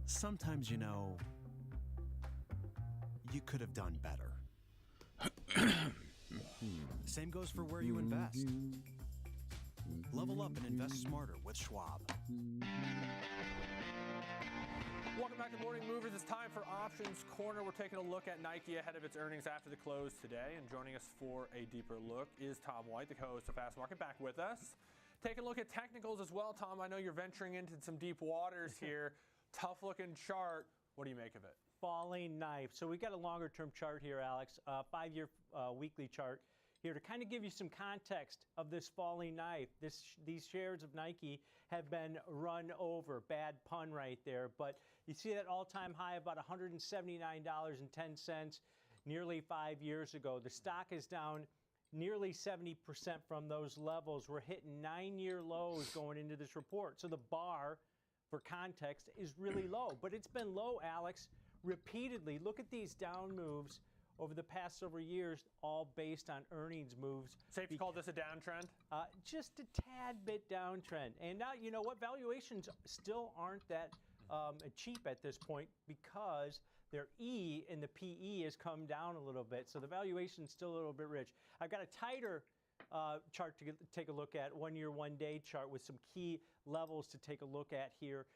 sometimes, you could have done better. Same goes for where you invest. Level up and invest smarter with Schwab. Welcome back to Morning Movers. It's time for Options Corner. We're taking a look at Nike ahead of its earnings after the close today. And joining us for a deeper look is Tom White, the co-host of Fast Market, back with us. Taking a look at technicals as well, Tom. I know you're venturing into some deep waters here. Tough looking chart. What do you make of it? Falling knife. So we got a longer term chart here, Alex, 5-year weekly chart here to kind of give you some context of this falling knife. These shares of Nike have been run over. Bad pun right there. But you see that all-time high about $179.10 nearly 5 years ago. The stock is down nearly 70% from those levels. We're hitting 9-year lows going into this report. So the bar, for context, is really low. But it's been low, Alex, repeatedly. Look at these down moves over the past several years, all based on earnings moves. Safe to call this a downtrend? Just a tad bit downtrend. And now, you know what? Valuations still aren't that cheap at this point because their E in the PE has come down a little bit. So the valuation's still a little bit rich. I've got a tighter chart to take a look at, 1-year, 1-day chart with some key levels to take a look at here.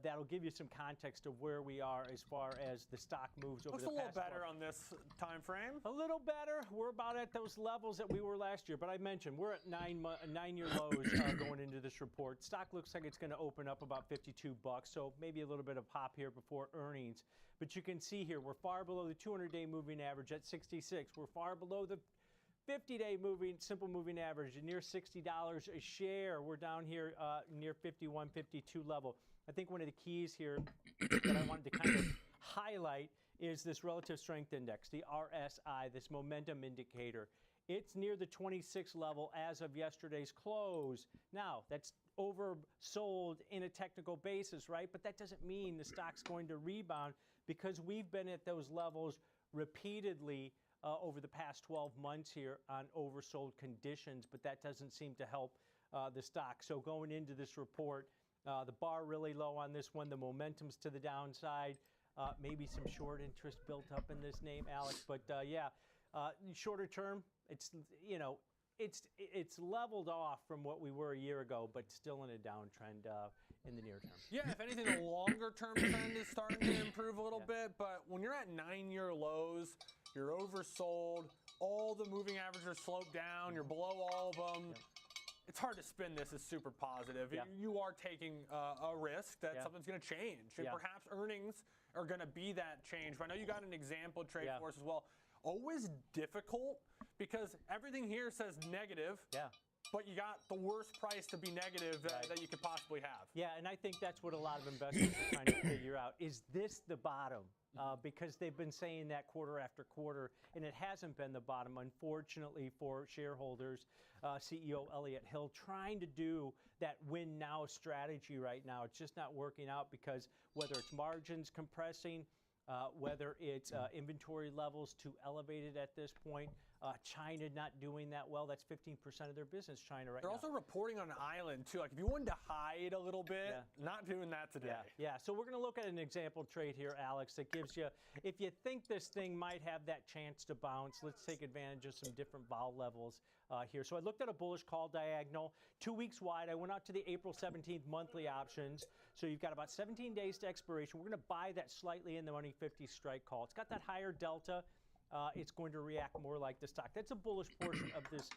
That'll give you some context of where we are as far as the stock moves over the past. Looks a little better on this time frame. A little better. We're about at those levels that we were last year. But I mentioned we're at 9-year lows going into this report. Stock looks like it's going to open up about $52, so maybe a little bit of pop here before earnings. But you can see here we're far below the 200-day moving average at 66. We're far below the 50-day simple moving average, near $60 a share. We're down here near 51, 52 level. I think one of the keys here that I wanted to kind of highlight is this relative strength index, the RSI, this momentum indicator. It's near the 26 level as of yesterday's close. Now, that's oversold in a technical basis, right? But that doesn't mean the stock's going to rebound because we've been at those levels repeatedly over the past 12 months here on oversold conditions, but that doesn't seem to help the stock. So going into this report, the bar really low on this one. The momentum's to the downside. Maybe some short interest built up in this name, Alex. But shorter term, it's leveled off from what we were a year ago, but still in a downtrend in the near term. Yeah, if anything, the longer term trend is starting to improve a little bit. But when you're at 9-year lows, you're oversold, all the moving averages are sloped down, you're below all of them. Yeah. It's hard to spin this as super positive. Yeah. You are taking a risk that something's going to change. And perhaps earnings are going to be that change. But I know you got an example trade for us as well. Always difficult because everything here says negative. Yeah. But you got the worst price to be negative that you could possibly have. Yeah, and I think that's what a lot of investors are trying to figure out. Is this the bottom? Because they've been saying that quarter after quarter, and it hasn't been the bottom, unfortunately, for shareholders. CEO Elliott Hill trying to do that win now strategy right now. It's just not working out because whether it's margins compressing, whether it's inventory levels too elevated at this point, China not doing that well. That's 15% of their business, China right now. They're also reporting on an island, too. Like, if you wanted to hide a little bit, not doing that today. Yeah, so we're going to look at an example trade here, Alex, that gives you, if you think this thing might have that chance to bounce, let's take advantage of some different vol levels here. So I looked at a bullish call diagonal, 2 weeks wide. I went out to the April 17th monthly options. So you've got about 17 days to expiration. We're going to buy that slightly in the money 50 strike call. It's got that higher delta. It's going to react more like the stock. That's a bullish portion of this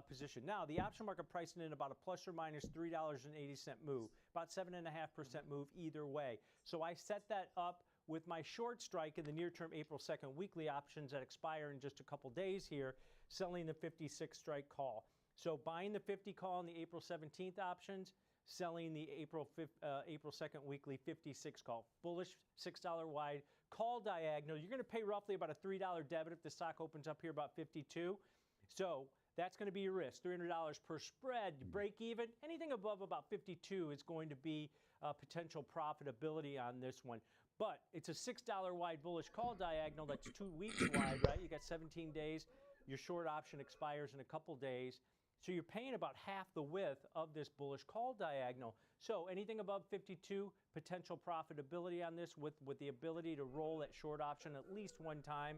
position. Now, the option market pricing in about a plus or minus $3.80 move, about 7.5% move either way. So I set that up with my short strike in the near-term April 2nd weekly options that expire in just a couple days here, selling the 56 strike call. So buying the 50 call in the April 17th options, selling the April 2nd weekly 56 call. Bullish $6 wide call diagonal. You're going to pay roughly about a $3 debit if the stock opens up here about 52. So that's going to be your risk, $300 per spread. Break even. Anything above about 52 is going to be potential profitability on this one. But it's a $6 wide bullish call diagonal that's 2 weeks wide, right? You got 17 days. Your short option expires in a couple days. So you're paying about half the width of this bullish call diagonal. So anything above 52, potential profitability on this with the ability to roll that short option at least one time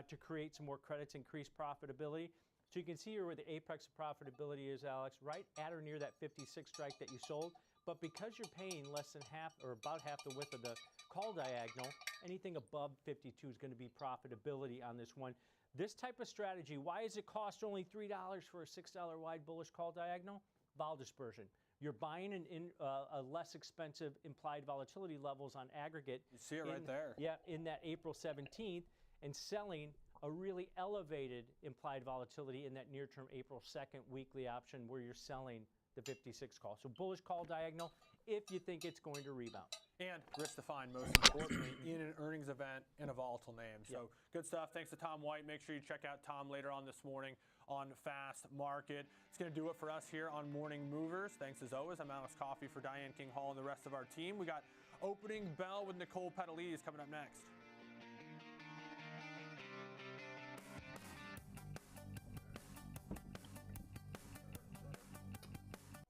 to create some more credits, increase profitability. So you can see here where the apex of profitability is, Alex, right at or near that 56 strike that you sold. But because you're paying less than half or about half the width of the call diagonal, anything above 52 is going to be profitability on this one. This type of strategy, why does it cost only $3 for a $6 wide bullish call diagonal? Vol dispersion. You're buying a less expensive implied volatility levels on aggregate. You see it right there. Yeah, in that April 17th, and selling a really elevated implied volatility in that near-term April 2nd weekly option where you're selling the 56 call. So bullish call diagonal if you think it's going to rebound. And risk defined, most importantly, in an earnings event in a volatile name. So good stuff. Thanks to Tom White. Make sure you check out Tom later on this morning on Fast Market. It's going to do it for us here on Morning Movers. Thanks as always. I'm Alex Coffey for Diane King Hall and the rest of our team. We got Opening Bell with Nicole Petalides coming up next.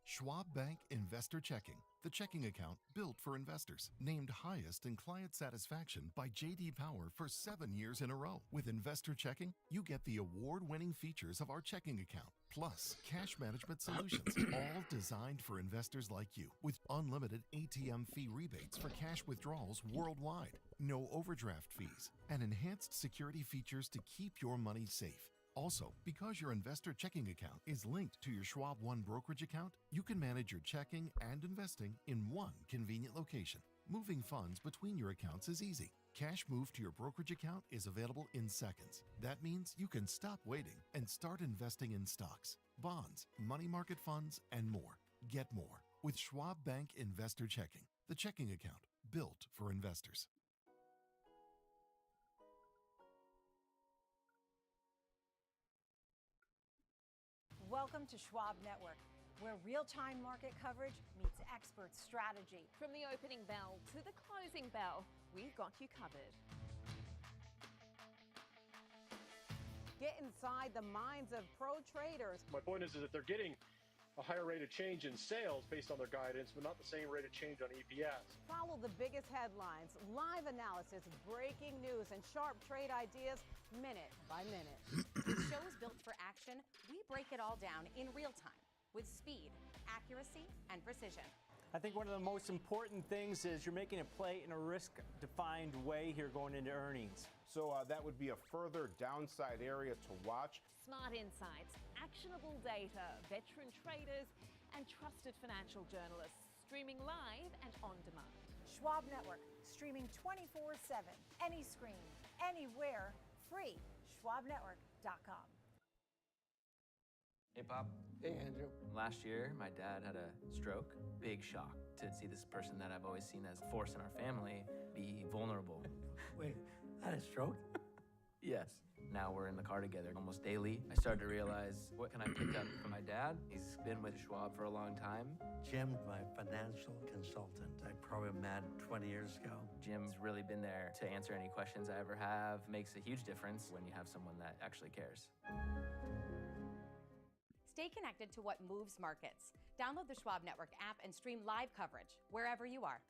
Schwab Bank Investor Checking, the checking account built for investors. Named highest in client satisfaction by J.D. Power for 7 years in a row. With Investor Checking, you get the award-winning features of our checking account, plus cash management solutions, all designed for investors like you. With unlimited ATM fee rebates for cash withdrawals worldwide, no overdraft fees, and enhanced security features to keep your money safe. Also, because your investor checking account is linked to your Schwab One brokerage account, you can manage your checking and investing in one convenient location. Moving funds between your accounts is easy. Cash moved to your brokerage account is available in seconds. That means you can stop waiting and start investing in stocks, bonds, money market funds, and more. Get more with Schwab Bank Investor Checking, the checking account built for investors. Welcome to Schwab Network, where real-time market coverage meets expert strategy. From the opening bell to the closing bell, we've got you covered. Get inside the minds of pro traders. My point is that they're getting a higher rate of change in sales based on their guidance, but not the same rate of change on EPS. Follow the biggest headlines, live analysis, breaking news, and sharp trade ideas minute by minute. With shows built for action, we break it all down in real time with speed, accuracy, and precision. I think one of the most important things is you're making a play in a risk-defined way here going into earnings. So that would be a further downside area to watch. Smart insights, actionable data, veteran traders, and trusted financial journalists streaming live and on demand. Schwab Network, streaming 24/7, any screen, anywhere, free. SchwabNetwork.com. Hey, Pop. Hey, Andrew. Last year, my dad had a stroke. Big shock to see this person that I've always seen as a force in our family be vulnerable. Wait, had a stroke? Yes. Now we're in the car together almost daily. I started to realize, what can I pick up from my dad? He's been with Schwab for a long time. Jim's my financial consultant. I probably met 20 years ago. Jim's really been there to answer any questions I ever have. Makes a huge difference when you have someone that actually cares. Stay connected to what moves markets. Download the Schwab Network app and stream live coverage wherever you are.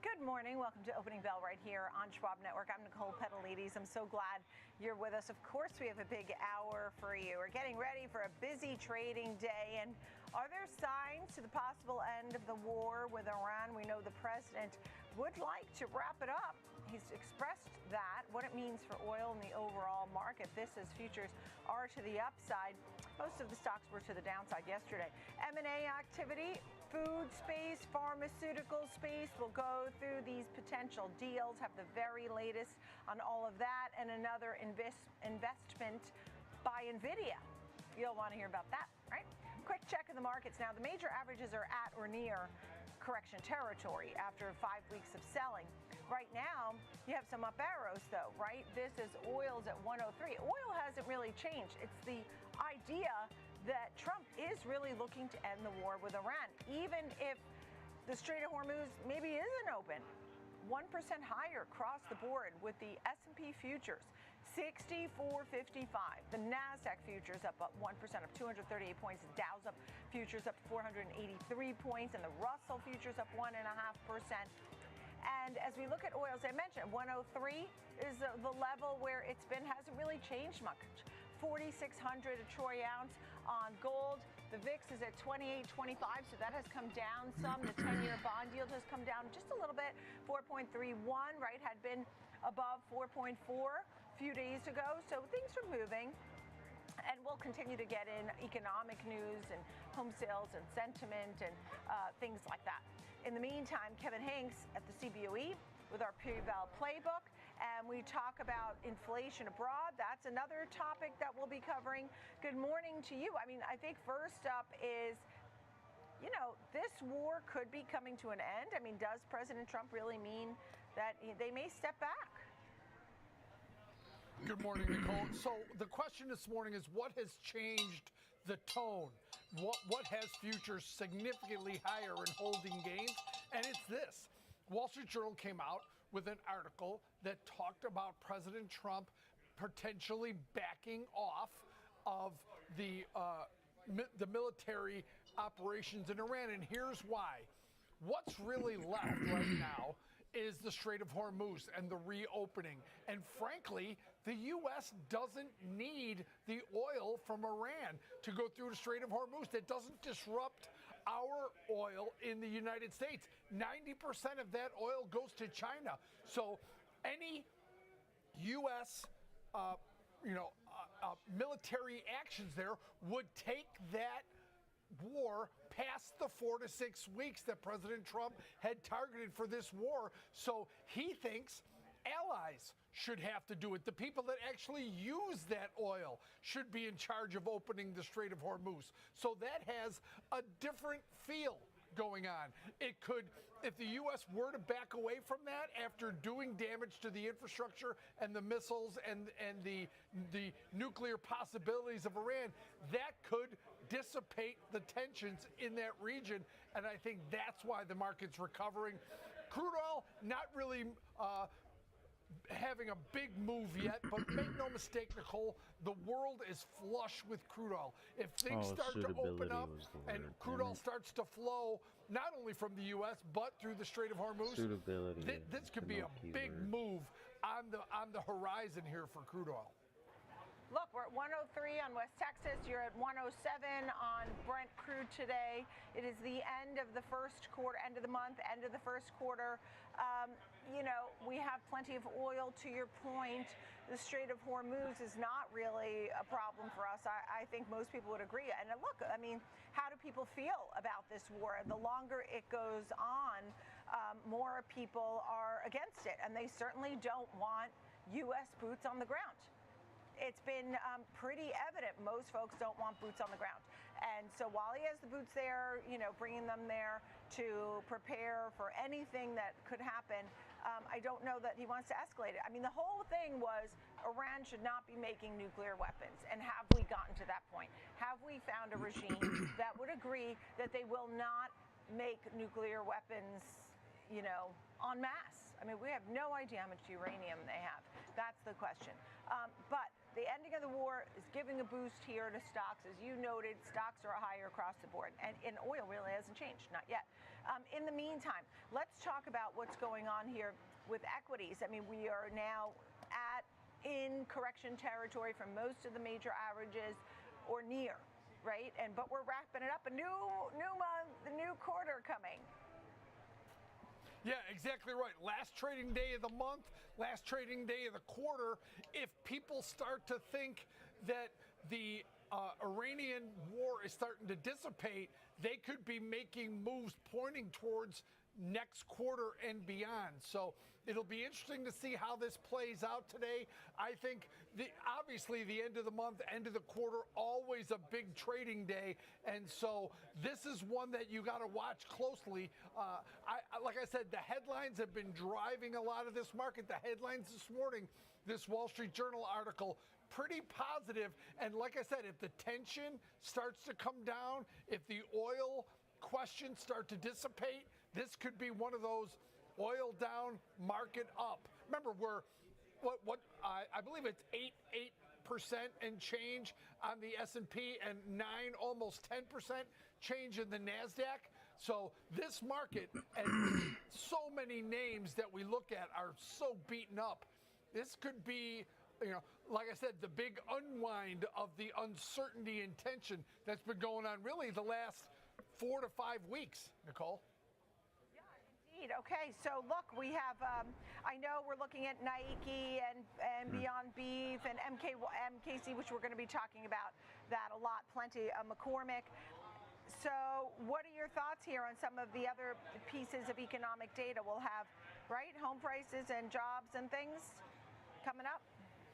Good morning. Welcome to Opening Bell right here on Schwab Network. I'm Nicole Petalides. I'm so glad you're with us. Of course, we have a big hour for you. We're getting ready for a busy trading day, and Are there signs to the possible end of the war with Iran? We know the president would like to wrap it up. He's expressed that, what it means for oil and the overall market. This as futures are to the upside. Most of the stocks were to the downside yesterday. M&A activity, food space, pharmaceutical space. We'll go through these potential deals, have the very latest on all of that, and another investment by NVIDIA. You'll want to hear about that, right? Quick check of the markets now. The major averages are at or near correction territory after 5 weeks of selling. Right now, you have some up arrows, though, right? This is oil's at 103. Oil hasn't really changed. It's the idea that Trump is really looking to end the war with Iran, even if the Strait of Hormuz maybe isn't open. 1% higher across the board with the S&P futures, 64.55. The NASDAQ futures up 1%, up 238 points. Dow's up futures up 483 points, and the Russell futures up 1.5%. And as we look at oil, as I mentioned, 103 is the level where it's been, hasn't really changed much. 4,600 a troy ounce on gold. The VIX is at 28.25, so that has come down some. The 10-year bond yield has come down just a little bit, 4.31, right? Had been above 4.4 a few days ago, so things are moving. And we'll continue to get in economic news and home sales and sentiment and things like that. In the meantime, Kevin Hanks at the CBOE with our P-Val playbook, and we talk about inflation abroad. That's another topic that we'll be covering. Good morning to you. I mean, I think first up is, you know, this war could be coming to an end. I mean, does President Trump really mean that they may step back? Good morning, Nicole. So the question this morning is, what has changed the tone? What has futures significantly higher in holding gains? And it's this. Wall Street Journal came out with an article that talked about President Trump potentially backing off of the military operations in Iran. And here's why. What's really left right now is the Strait of Hormuz and the reopening. And frankly, the U.S. doesn't need the oil from Iran to go through the Strait of Hormuz. That doesn't disrupt our oil in the United States. 90% of that oil goes to China. So any U.S. Military actions there would take that war past the 4 to 6 weeks that President Trump had targeted for this war. So he thinks allies should have to do it. The people that actually use that oil should be in charge of opening the Strait of Hormuz. So that has a different feel going on. It could, if the U.S. were to back away from that after doing damage to the infrastructure and the missiles and the nuclear possibilities of Iran, that could dissipate the tensions in that region. And I think that's why the market's recovering. Crude oil, not really having a big move yet, but make no mistake, Nicole, the world is flush with crude oil. If things start to open up and crude oil starts to flow, not only from the U.S. but through the Strait of Hormuz, this could be a big move on the horizon here for crude oil. Look, we're at 103 on West Texas. You're at 107 on Brent crude today. It is the end of the first quarter, end of the month, end of the first quarter. You know, we have plenty of oil, to your point. The Strait of Hormuz is not really a problem for us. I think most people would agree. And look, I mean, how do people feel about this war? The longer it goes on, more people are against it. And they certainly don't want U.S. boots on the ground. It's been pretty evident most folks don't want boots on the ground. And so while he has the boots there, you know, bringing them there to prepare for anything that could happen, I don't know that he wants to escalate it. I mean, the whole thing was Iran should not be making nuclear weapons. And have we gotten to that point? Have we found a regime that would agree that they will not make nuclear weapons, you know, en masse? I mean, we have no idea how much uranium they have. That's the question. But the ending of the war is giving a boost here to stocks. As you noted, stocks are higher across the board. And oil really hasn't changed, not yet. In the meantime, let's talk about what's going on here with equities. I mean, we are now in correction territory for most of the major averages or near. right? But we're wrapping it up. A new month, the new quarter coming. Yeah, exactly right. Last trading day of the month, last trading day of the quarter. If people start to think that the Iranian war is starting to dissipate, they could be making moves pointing towards next quarter and beyond. So it'll be interesting to see how this plays out today. I think obviously the end of the month, end of the quarter, always a big trading day. And so this is one that you got to watch closely. Like I said, the headlines have been driving a lot of this market. The headlines this morning, this Wall Street Journal article, pretty positive. And like I said, if the tension starts to come down, if the oil questions start to dissipate, this could be one of those oil down, market up. Remember, I believe it's 8% and change on the S&P and 9, almost 10% change in the NASDAQ. So this market and so many names that we look at are so beaten up. This could be, like I said, the big unwind of the uncertainty and tension that's been going on really the last 4 to 5 weeks, Nicole. Okay, so look, we have, I know we're looking at Nike and Beyond Beef and MKC, which we're going to be talking about that a lot, plenty, McCormick. So what are your thoughts here on some of the other pieces of economic data we'll have, right? Home prices and jobs and things coming up?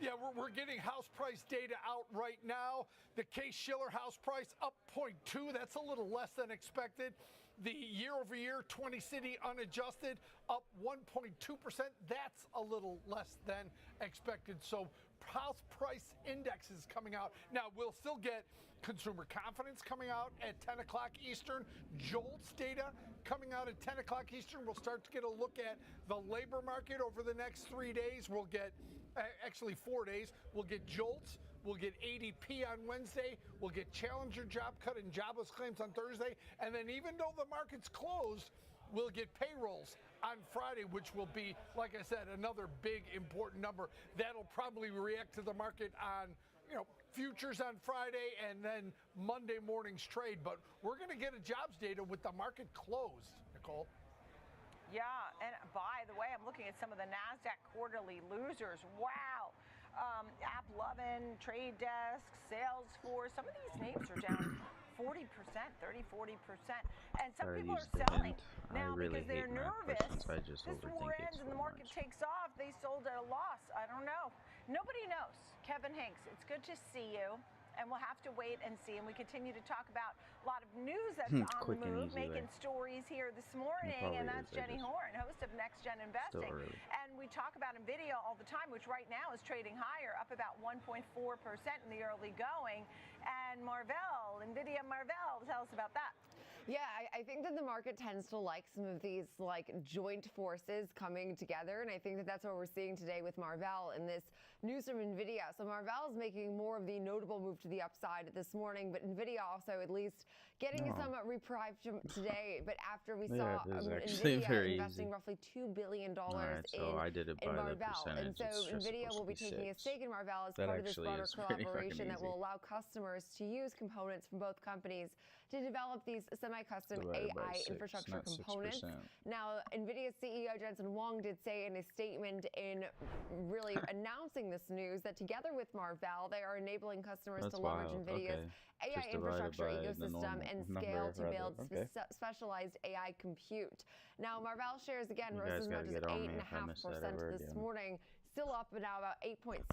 Yeah, we're getting house price data out right now. The Case-Shiller house price up 0.2. That's a little less than expected. The year-over-year 20-city unadjusted up 1.2%. That's a little less than expected. So house price index is coming out. Now, we'll still get consumer confidence coming out at 10 o'clock Eastern. JOLTS data coming out at 10 o'clock Eastern. We'll start to get a look at the labor market over the next 3 days. We'll get, actually 4 days, we'll get JOLTS. We'll get ADP on Wednesday. We'll get Challenger job cut and jobless claims on Thursday. And then even though the market's closed, we'll get payrolls on Friday, which will be, like I said, another big important number. That'll probably react to the market on, futures on Friday and then Monday morning's trade. But we're going to get a jobs data with the market closed, Nicole. Yeah, and by the way, I'm looking at some of the NASDAQ quarterly losers. Wow. AppLovin, Trade Desk, Salesforce, some of these names are down 40%, 30, 40%. And some people are selling now because they're nervous. This war ends and the market takes off. They sold at a loss. I don't know. Nobody knows. Kevin Hanks, it's good to see you. And we'll have to wait and see. And we continue to talk about a lot of news that's on the move, making stories here this morning. And that's Jenny Horn, host of Next Gen Investing. And we talk about NVIDIA all the time, which right now is trading higher, up about 1.4% in the early going. And Marvell, NVIDIA Marvell, tell us about that. Yeah, I think that the market tends to like some of these joint forces coming together, and I think that that's what we're seeing today with Marvell and this news from NVIDIA. So Marvell is making more of the notable move to the upside this morning, but NVIDIA also at least getting some reprieve today. But after we saw NVIDIA investing roughly $2 billion in Marvell, and so NVIDIA will be taking a stake in Marvell as part of this broader collaboration that will allow customers to use components from both companies to develop these semi-custom AI infrastructure components. Now, NVIDIA CEO Jensen Huang did say in a statement in really announcing this news that together with Marvell, they are enabling customers to leverage NVIDIA's AI infrastructure ecosystem and scale to build specialized AI compute. Now, Marvell shares again rose as much as 8.5% this morning. Still up now about 8.6%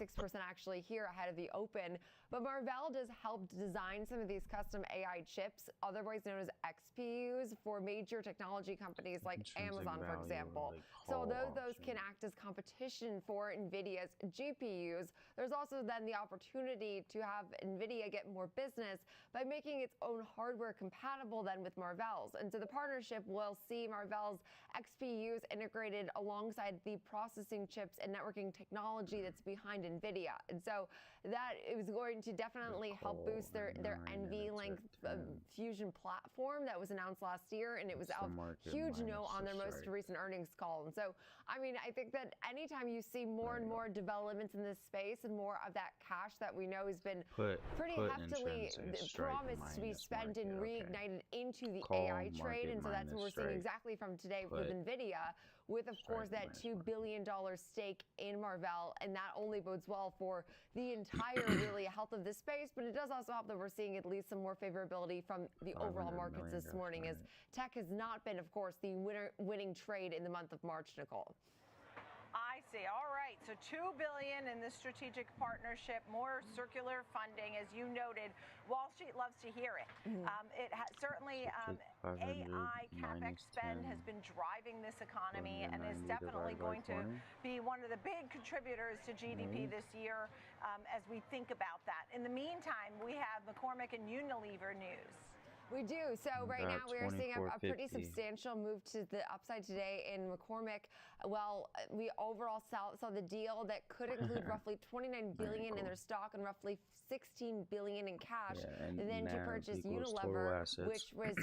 actually here ahead of the open. But Marvell does help design some of these custom AI chips, otherwise known as XPUs, for major technology companies like Amazon, for example. So although those can act as competition for NVIDIA's GPUs, there's also then the opportunity to have NVIDIA get more business by making its own hardware compatible then with Marvell's. And so the partnership will see Marvell's XPUs integrated alongside the processing chips and networking technology that's behind NVIDIA. And so that it was going to definitely help boost their NVLink Fusion platform that was announced last year, and it was a huge note on their most recent earnings call. And so, I mean, I think that anytime you see more and more developments in this space and more of that cash that we know has been pretty heftily promised to be spent and reignited into the AI trade, and so that's what we're seeing exactly from today with NVIDIA, with, of course, that $2 billion stake in Marvell, and that only bodes well for the entire really health of this space, but it does also help that we're seeing at least some more favorability from the overall markets this morning, as tech has not been, of course, the winning trade in the month of March, Nicole. I see. All right. So $2 billion in this strategic partnership, more circular funding, as you noted. Wall Street loves to hear it. It certainly AI capex spend has been driving this economy and is definitely going to be one of the big contributors to GDP this year as we think about that. In the meantime, we have McCormick and Unilever news. We do. So right now we are seeing a pretty substantial move to the upside today in McCormick. Well, we overall saw the deal that could include roughly $29 billion in their stock and roughly $16 billion in cash, and then to purchase Unilever, which would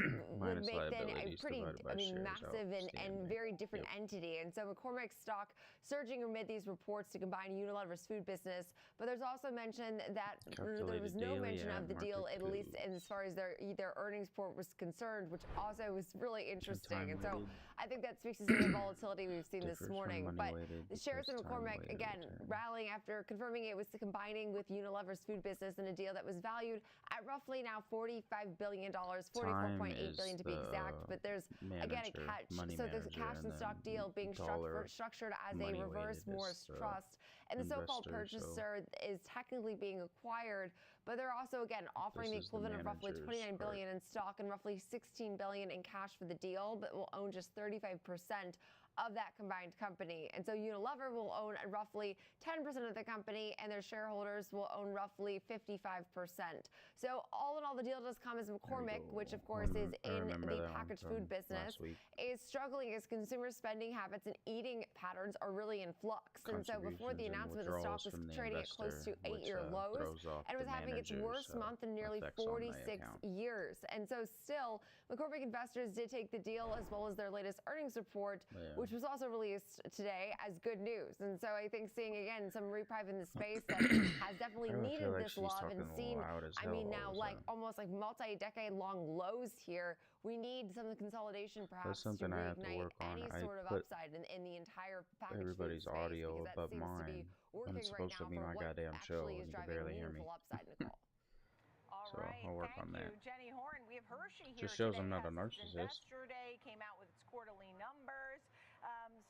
make then a pretty, massive and very different entity. And so McCormick's stock surging amid these reports to combine Unilever's food business. But there's also mention that there was no mention of the deal, at least as far as their earnings report was concerned, which also was really interesting. And so I think that speaks to some of the volatility we've seen this morning. But the shares of McCormick, again, rallying after confirming it was combining with Unilever's food business in a deal that was valued at roughly now $45 billion, $44.8 billion to be exact. But there's, again, a catch. So the cash and stock deal being structured as a reverse Morris trust. And the so-called purchaser is technically being acquired, but they're also, again, offering the equivalent of roughly $29 billion in stock and roughly $16 billion in cash for the deal, but will own just 35% of that combined company. And so Unilever will own roughly 10% of the company, and their shareholders will own roughly 55%. So all in all, the deal does come as McCormick, which of course is in the packaged food business, is struggling as consumer spending habits and eating patterns are really in flux. And so before the announcement, the stock was trading at close to 8-year lows and was having its worst month in nearly 46 years. And so still, McCormick investors did take the deal as well as their latest earnings report, which was also released today, as good news. And so I think seeing, again, some reprieve in the space that has definitely needed this love and seen, now almost like multi-decade long lows here. We need some consolidation perhaps to reignite any sort of upside in the entire packaged food space, audio because that above seems mine. to be working It's supposed right to be now my for what goddamn show, actually is and you can driving barely hear me. meaningful upside, Nicole. All So right, I'll work thank on that. you, Jenny Horn. We have Hershey here Just shows today. I'm not a Has its narcissist. Investor Day came out with its quarterly numbers,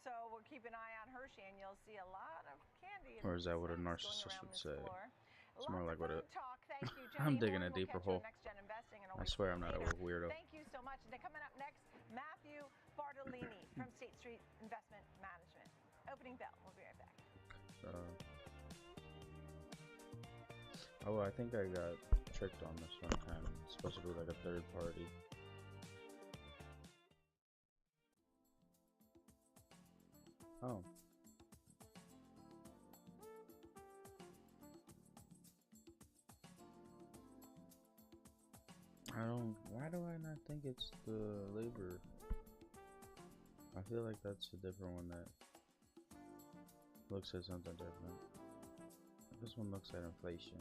so we'll keep an eye on Hershey, and you'll see a lot of candy. Or is that what a narcissist would say? It's more like what a... I'm digging a deeper hole. I swear I'm not a weirdo. Thank you so much. And coming up next, Matthew Bartolini from State Street Investment Management. Opening bell. We'll be right back. Oh, I think I got tricked on this one time. It's supposed to be like a third party. Oh. Why do I not think it's the labor? I feel like that's a different one that looks at something different. This one looks at inflation.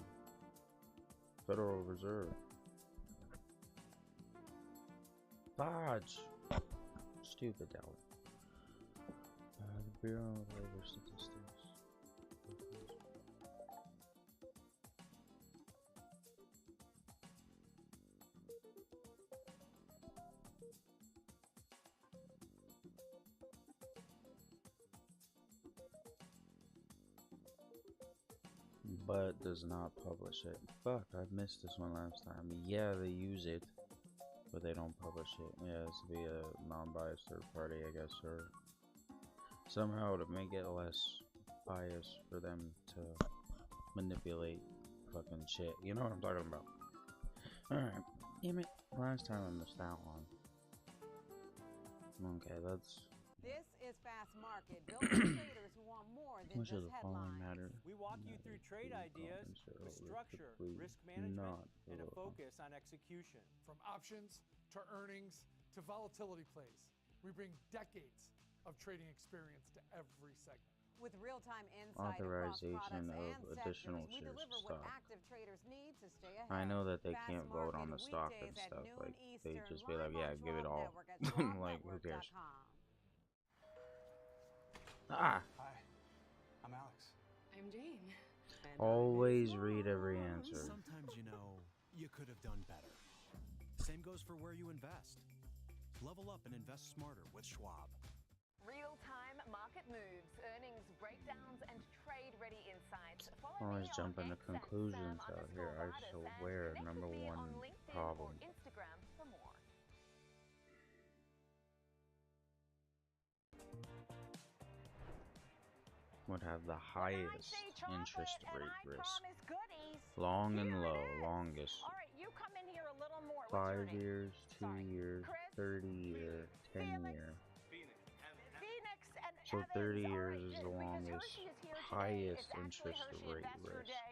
Federal Reserve. Dodge! Stupid dollar. The Bureau of Labor Statistics. But does not publish it. Fuck, I missed this one last time. Yeah, they use it, but they don't publish it. Yeah, it's to be a non-biased third party, I guess, or somehow to make it less biased for them to manipulate fucking shit. You know what I'm talking about? Alright, damn it. Last time I missed that one. Okay, that's This is Fast Market, built for traders who want more than Which of just the following headlines. matter? We walk you through trade ideas with structure, risk management, and a focus on execution. From options to earnings to volatility plays, we bring decades of trading experience to every segment. With real-time insight across Authorization products of and additional sectors, we shares deliver of what stock. active traders need to stay ahead. I know that they Fast can't vote on the Market stock and weekdays at stuff. noon Like they Eastern, just be like, live yeah, on give it 12 all. Network at Like who cares? 12network.com. Ah. Hi, I'm Alex. I'm Jane. Always read every answer. Sometimes, you could have done better. Same goes for where you invest. Level up and invest smarter with Schwab. Real-time market moves, earnings breakdowns, and trade-ready insights. Follow Always me jump on into X conclusions at out here. I just _Vardas and aware connect number with me one on LinkedIn problem. or Instagram for more. Would have the highest interest rate risk. Goodies. Long and low, longest. All right, you come in here a little more. 5 years, 2 years, 30 year, 10 year. Phoenix and So Evans. 30 All years right, is the because longest, Hershey is here today. highest It's actually interest Hershey rate Investor risk. Day.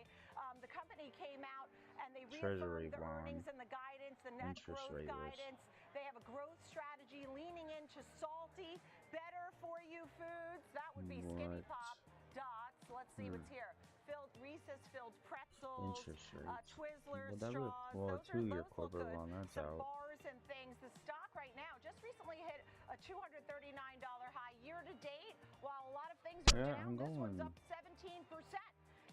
The company came out and they Treasury reaffirmed the bond, earnings and the guidance, the net interest growth rate risk. guidance. They have a growth strategy leaning into salty, better for you foods. That would be Skinny What? Pop dots. Let's see what's here. Filled Reese's filled pretzels, Interest rates. Twizzlers, Well, that would, straws. well, Those 2 year look corporate good. bond, that's Some out. bars and things. The stock right now just recently hit a $239 high year to date. While a lot of things are Yeah, down, I'm this one's going. up 17%.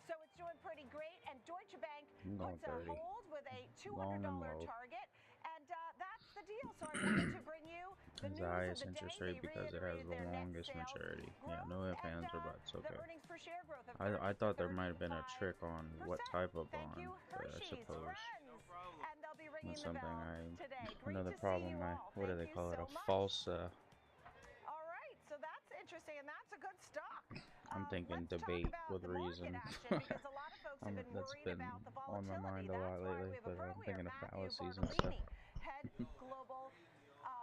So it's doing pretty great. And Deutsche Bank I'm going puts a 30. hold with a Long and $200 low. target. And that's the deal. So I wanted to bring you the It's news the of highest the interest day. rate They because it has reiterated the their net longest sales maturity. Yeah, growth no ifs, and ands, or buts. the Okay. earnings per share growth of I 30 thought to there might have been a trick on what type of Thank bond, you, but I Hershey's suppose friends. And they'll be ringing that's the something bell today. Great another to problem. see you all. What do Thank they you call it? so A much. false. All right, so that's interesting, and that's a good stock. I'm thinking Let's talk debate about with the market Reezuhn. action because a lot of folks have been That's worried been about the on my volatility. mind a lot That's why lately, we have a but pro I'm here, thinking of Matthew fallacies and stuff. Bartolini, head global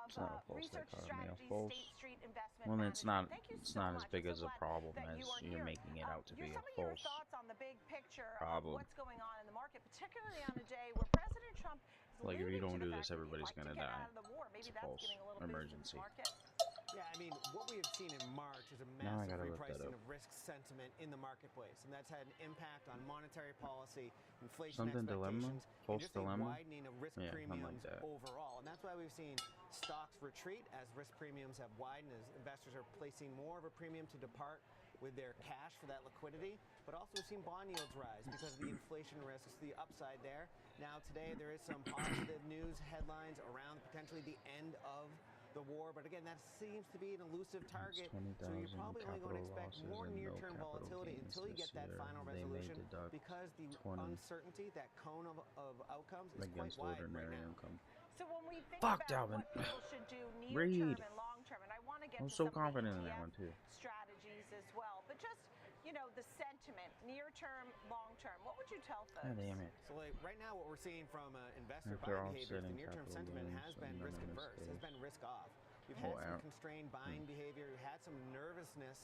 It's not a false research dichotomy. A strategy, false. State Street Investment Well, Management. it's not. Thank you It's so not much. as big I'm as so a glad problem that as you are you're here. making it out to be. A Some of your false thoughts on the big picture problem. of what's going on in the market, particularly on a day where President Trump is Like if you alluding don't to do the this, fact that he'd everybody's like to gonna get die. out of the war. Maybe It's a that's false giving a little boost in emergency. the market. Yeah, I mean, what we have seen in March is a Now I massive gotta look that repricing up. of risk sentiment in the marketplace, and that's had an impact on monetary policy, inflation Something dilemma, expectations, false and just dilemma. a widening of risk Yeah, something premiums like that. overall. And that's why we've seen stocks retreat as risk premiums have widened, as investors are placing more of a premium to depart with their cash for that liquidity. But also we've seen bond yields rise because of the inflation risks, the upside there. Now today there is some positive news headlines around potentially the end of the war, but again, that seems to be an elusive target. So you're probably only going to expect more near-term volatility until you get that final resolution, because the uncertainty, that cone of outcomes, is quite wide right now. Income. So when we think Fuck, about Dalvin. what people should do near Read. term and long term, and I want to get I'm to so some confident of in the that ETF one too. strategies as well, but just the sentiment, near term, long term. What would you tell folks? God damn it. So like right now, what we're seeing from investor After buying behavior, the offsetting near-term capital sentiment gains has been and risk numbness adverse, has days. been risk off. You've Oh, had some out. constrained buying behavior, you had some nervousness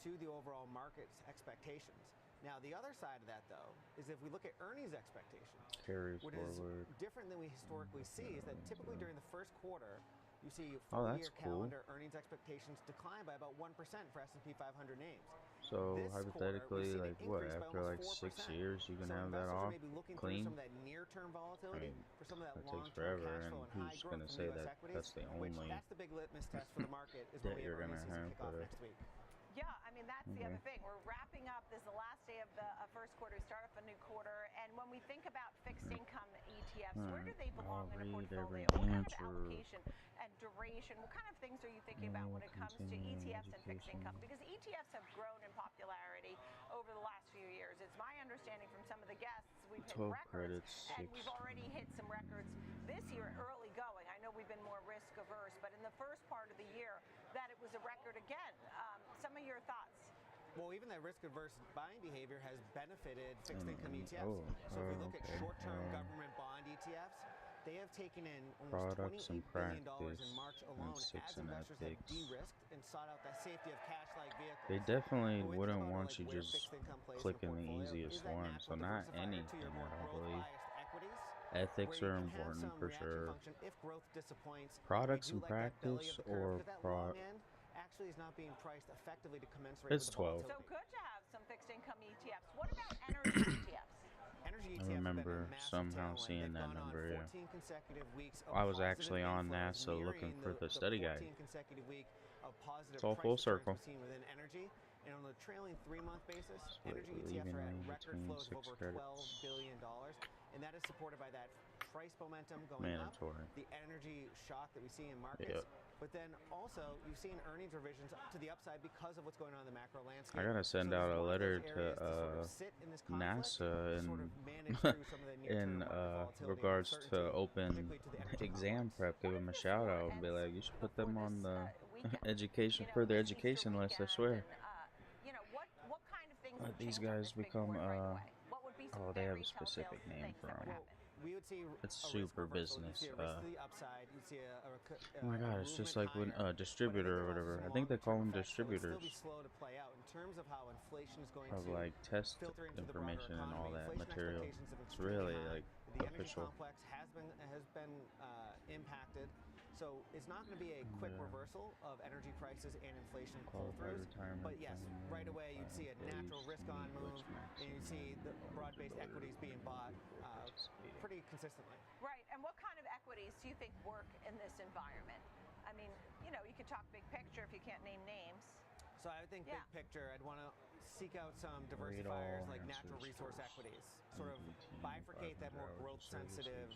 to the overall market's expectations. Now, the other side of that, though, is if we look at earnings expectations, Carries what forward. is different than we historically see is that typically during the first quarter, you see Oh, full-year that's cool. calendar earnings expectations decline by about 1% for S&P 500 names. So This hypothetically, quarter, like we've seen what? it increase by After like almost 6 4%. years, you can So have that investors off may be looking clean. through some of that near-term volatility for some of that That takes long-term forever, cash and flow and who's high growth gonna from say U.S. that equities, that's the which only that's the big litmus test for the market is debt when we you're have gonna earnings season have, kick off but, next week. Yeah, I mean, that's the other thing. We're wrapping up. This is the last day of the first quarter. We start off a new quarter. And when we think about fixed income ETFs, where do they belong in a portfolio? What kind of allocation and duration? What kind of things are you thinking about when it comes to ETFs and fixed income? Because ETFs have grown in popularity over the last few years. It's my understanding from some of the guests we've hit 12 records, credits, and 6. we've already hit some records this year early going. I know we've been more risk averse, but in the first part of the year, that it was a record again. Some of your thoughts? Well, even that risk-averse buying behavior has benefited fixed income ETFs. Oh, So if we look okay. at short-term government bond ETFs, They have taken in Products almost and $28 billion practice in March and alone 6 as and investors have ethics. de-risked and sought out that safety of cash-like vehicles. They definitely But when we think wouldn't about, want like, you where just fixed income plays in a clicking the portfolio, easiest is that one. So natural not diversifier to your anything, more I don't believe. growth-biased equities, Ethics where are you can have important some for reaction sure. function if growth disappoints. Products You and do like that belly practice of the curve, or because that long end actually is not being priced effectively to commensurate It's with the 12. So volatility. good to have some fixed income ETFs. What about energy ETFs? Energy I ETFs have been a remember massive somehow tailwind. seeing They've that gone on number. Yeah, 14 consecutive weeks of I was positive actually on inflows, NASA looking mirroring for the study guide. 14 consecutive week of positive It's all price full returns circle. we've seen within energy. And on a trailing 3-month basis, So energy leaving ETFs are at me record between flows of 6 over credits. $12 billion. And that is supported by that price momentum going Mandatory. up, the energy shock that we see in markets. Yep. But then also, you've seen earnings revisions to the upside because of what's going on in the macro landscape. I gotta send So this out is a one of letter those to areas sort of sit in this conflict, NASA sort in of manage through some of the near-term in market volatility and regards to uncertainty, open particularly to the energy exam complex. prep. Give them a shout out and be like, you should put them on the education for their education list. I swear. You know, what kind of things Let would these change on guys this big become board right away? What would be some oh, they have very a specific telltale name things for that would them. happen? We would see It's a risk super reversal. business. You see a risk to the upside. You see Oh my god, it's just like when distributor or whatever. I think they call them distributors Still be slow to play out in terms of how inflation is going of to like test filter into the broader information and all economy. that Inflation material. expectations have been It's really extremely like high. The energy official. complex has been impacted. So it's not going to be a quick reversal of energy prices and inflation Qualified pull-throughs. retirement But yes, plan, right away you'd see a natural risk-on move, and you'd see the broad-based equities being bought pretty consistently. Right, and what kind of equities do you think work in this environment? I mean, you know, you could talk big picture if you can't name names. So I think big picture, I'd want to seek out some diversifiers like natural resource equities. Sort of bifurcate that more growth-sensitive,